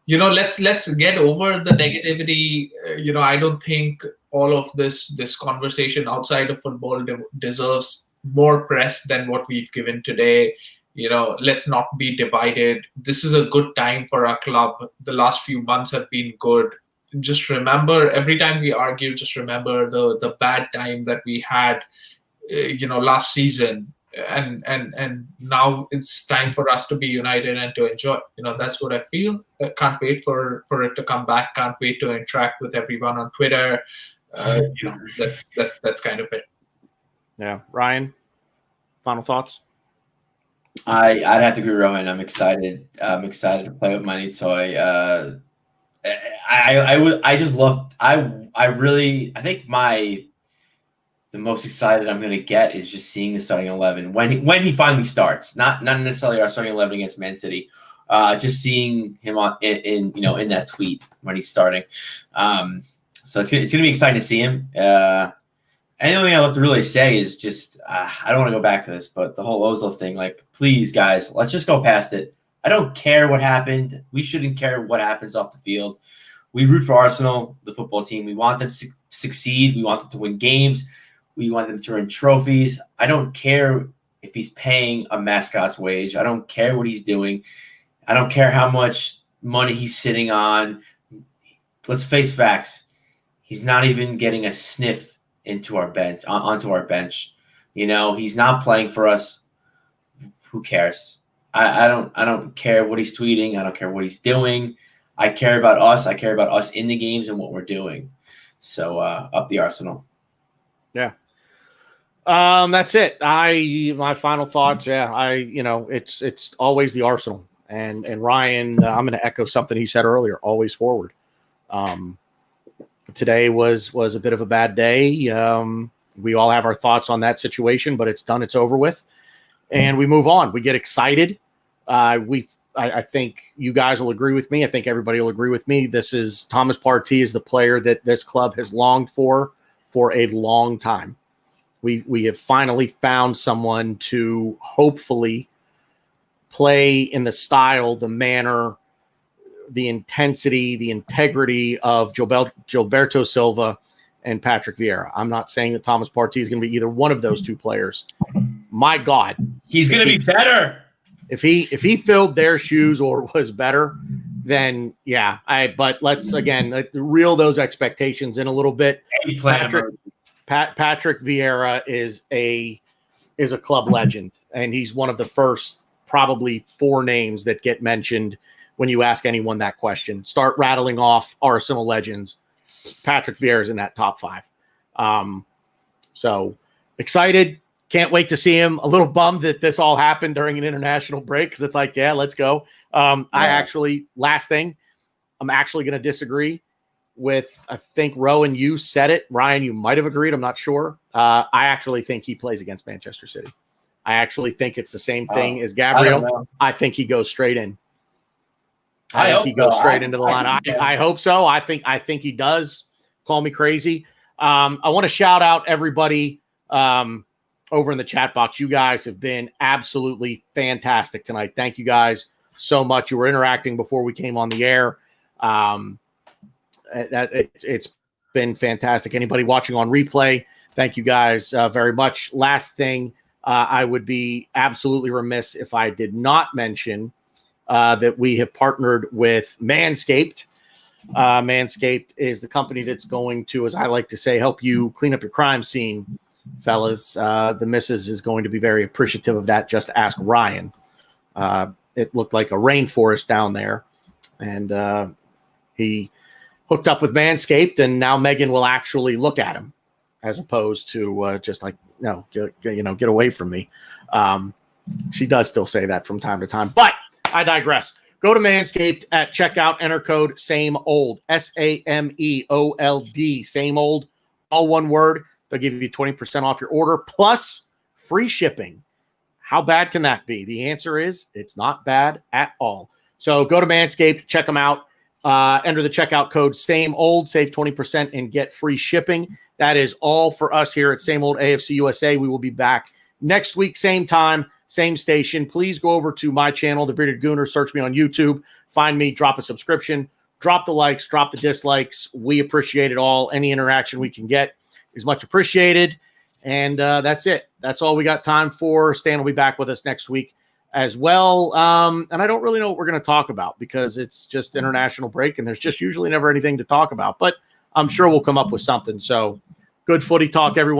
let's get over the negativity. I don't think all of this conversation outside of football deserves more press than what we've given today. Let's not be divided. This is a good time for our club. The last few months have been good. Just remember, every time we argue, just remember the bad time that we had, last season. And now it's time for us to be united and to enjoy. That's what I feel. Can't wait for it to come back. Can't wait to interact with everyone on Twitter. That's kind of it. Yeah, Ryan, final thoughts. I'd have to agree with Rohan. I'm excited. I'm excited to play with my new toy. I think the most excited I'm going to get is just seeing the starting 11 when he finally starts. Not necessarily our starting 11 against Man City. Just seeing him in that tweet when he's starting. So it's going to be exciting to see him. And the only thing I have to really say is just I don't want to go back to this, but the whole Ozil thing. Like, please, guys, let's just go past it. I don't care what happened. We shouldn't care what happens off the field. we root for Arsenal, the football team. We want them to succeed. We want them to win games. We want them to win trophies. I don't care if he's paying a mascot's wage. I don't care what he's doing. I don't care how much money he's sitting on. Let's face facts. He's not even getting a sniff into our bench, onto our bench. You know, he's not playing for us. Who cares? I don't care what he's tweeting. I don't care what he's doing. I care about us. I care about us in the games and what we're doing. So up the Arsenal. Yeah. That's it. My final thoughts. Yeah. It's always the Arsenal and Ryan, I'm going to echo something he said earlier, always forward. Today was a bit of a bad day. We all have our thoughts on that situation, but it's done. It's over with. And we move on. We get excited. I think you guys will agree with me. I think everybody will agree with me. Thomas Partey is the player that this club has longed for a long time. We have finally found someone to hopefully play in the style, the manner, the intensity, the integrity of Gilberto Silva and Patrick Vieira. I'm not saying that Thomas Partey is going to be either one of those two players. My God, he's going to be better. If he filled their shoes or was better, then yeah. But let's again reel those expectations in a little bit. Patrick Vieira is a club legend, and he's one of the first probably 4 names that get mentioned when you ask anyone that question. Start rattling off Arsenal legends. Patrick Vieira is in that top 5. So excited. Can't wait to see him. A little bummed that this all happened during an international break because it's like, yeah, let's go. Last thing, I'm actually going to disagree with, I think, Rohan, you said it. Ryan, you might have agreed. I'm not sure. I actually think he plays against Manchester City. I actually think it's the same thing as Gabriel. I think he goes straight in. I think he goes straight into the line. I hope so. I think he does. Call me crazy. I want to shout out everybody over in the chat box. You guys have been absolutely fantastic tonight. Thank you guys so much. You were interacting before we came on the air. It's been fantastic. Anybody watching on replay, thank you guys very much. Last thing, I would be absolutely remiss if I did not mention that we have partnered with Manscaped. Manscaped is the company that's going to, as I like to say, help you clean up your crime scene, fellas. The missus is going to be very appreciative of that. Just ask Ryan. It looked like a rainforest down there, and he hooked up with Manscaped, and now Megan will actually look at him as opposed to just like, no, get away from me. She does still say that from time to time, but I digress. Go to Manscaped at checkout, enter code SAMEOLD, SAMEOLD, same old, all one word. They'll give you 20% off your order plus free shipping. How bad can that be? The answer is it's not bad at all. So go to Manscaped, check them out. Enter the checkout code SAMEOLD, save 20% and get free shipping. That is all for us here at Same Old AFC USA. We will be back next week, same time, same station. Please go over to my channel, The Bearded Gooner. Search me on YouTube. Find me, drop a subscription, drop the likes, drop the dislikes. We appreciate it all. Any interaction we can get is much appreciated. And that's it. That's all we got time for. Stan will be back with us next week as well. And I don't really know what we're going to talk about because it's just international break and there's just usually never anything to talk about. But I'm sure we'll come up with something. So good footy talk, everyone.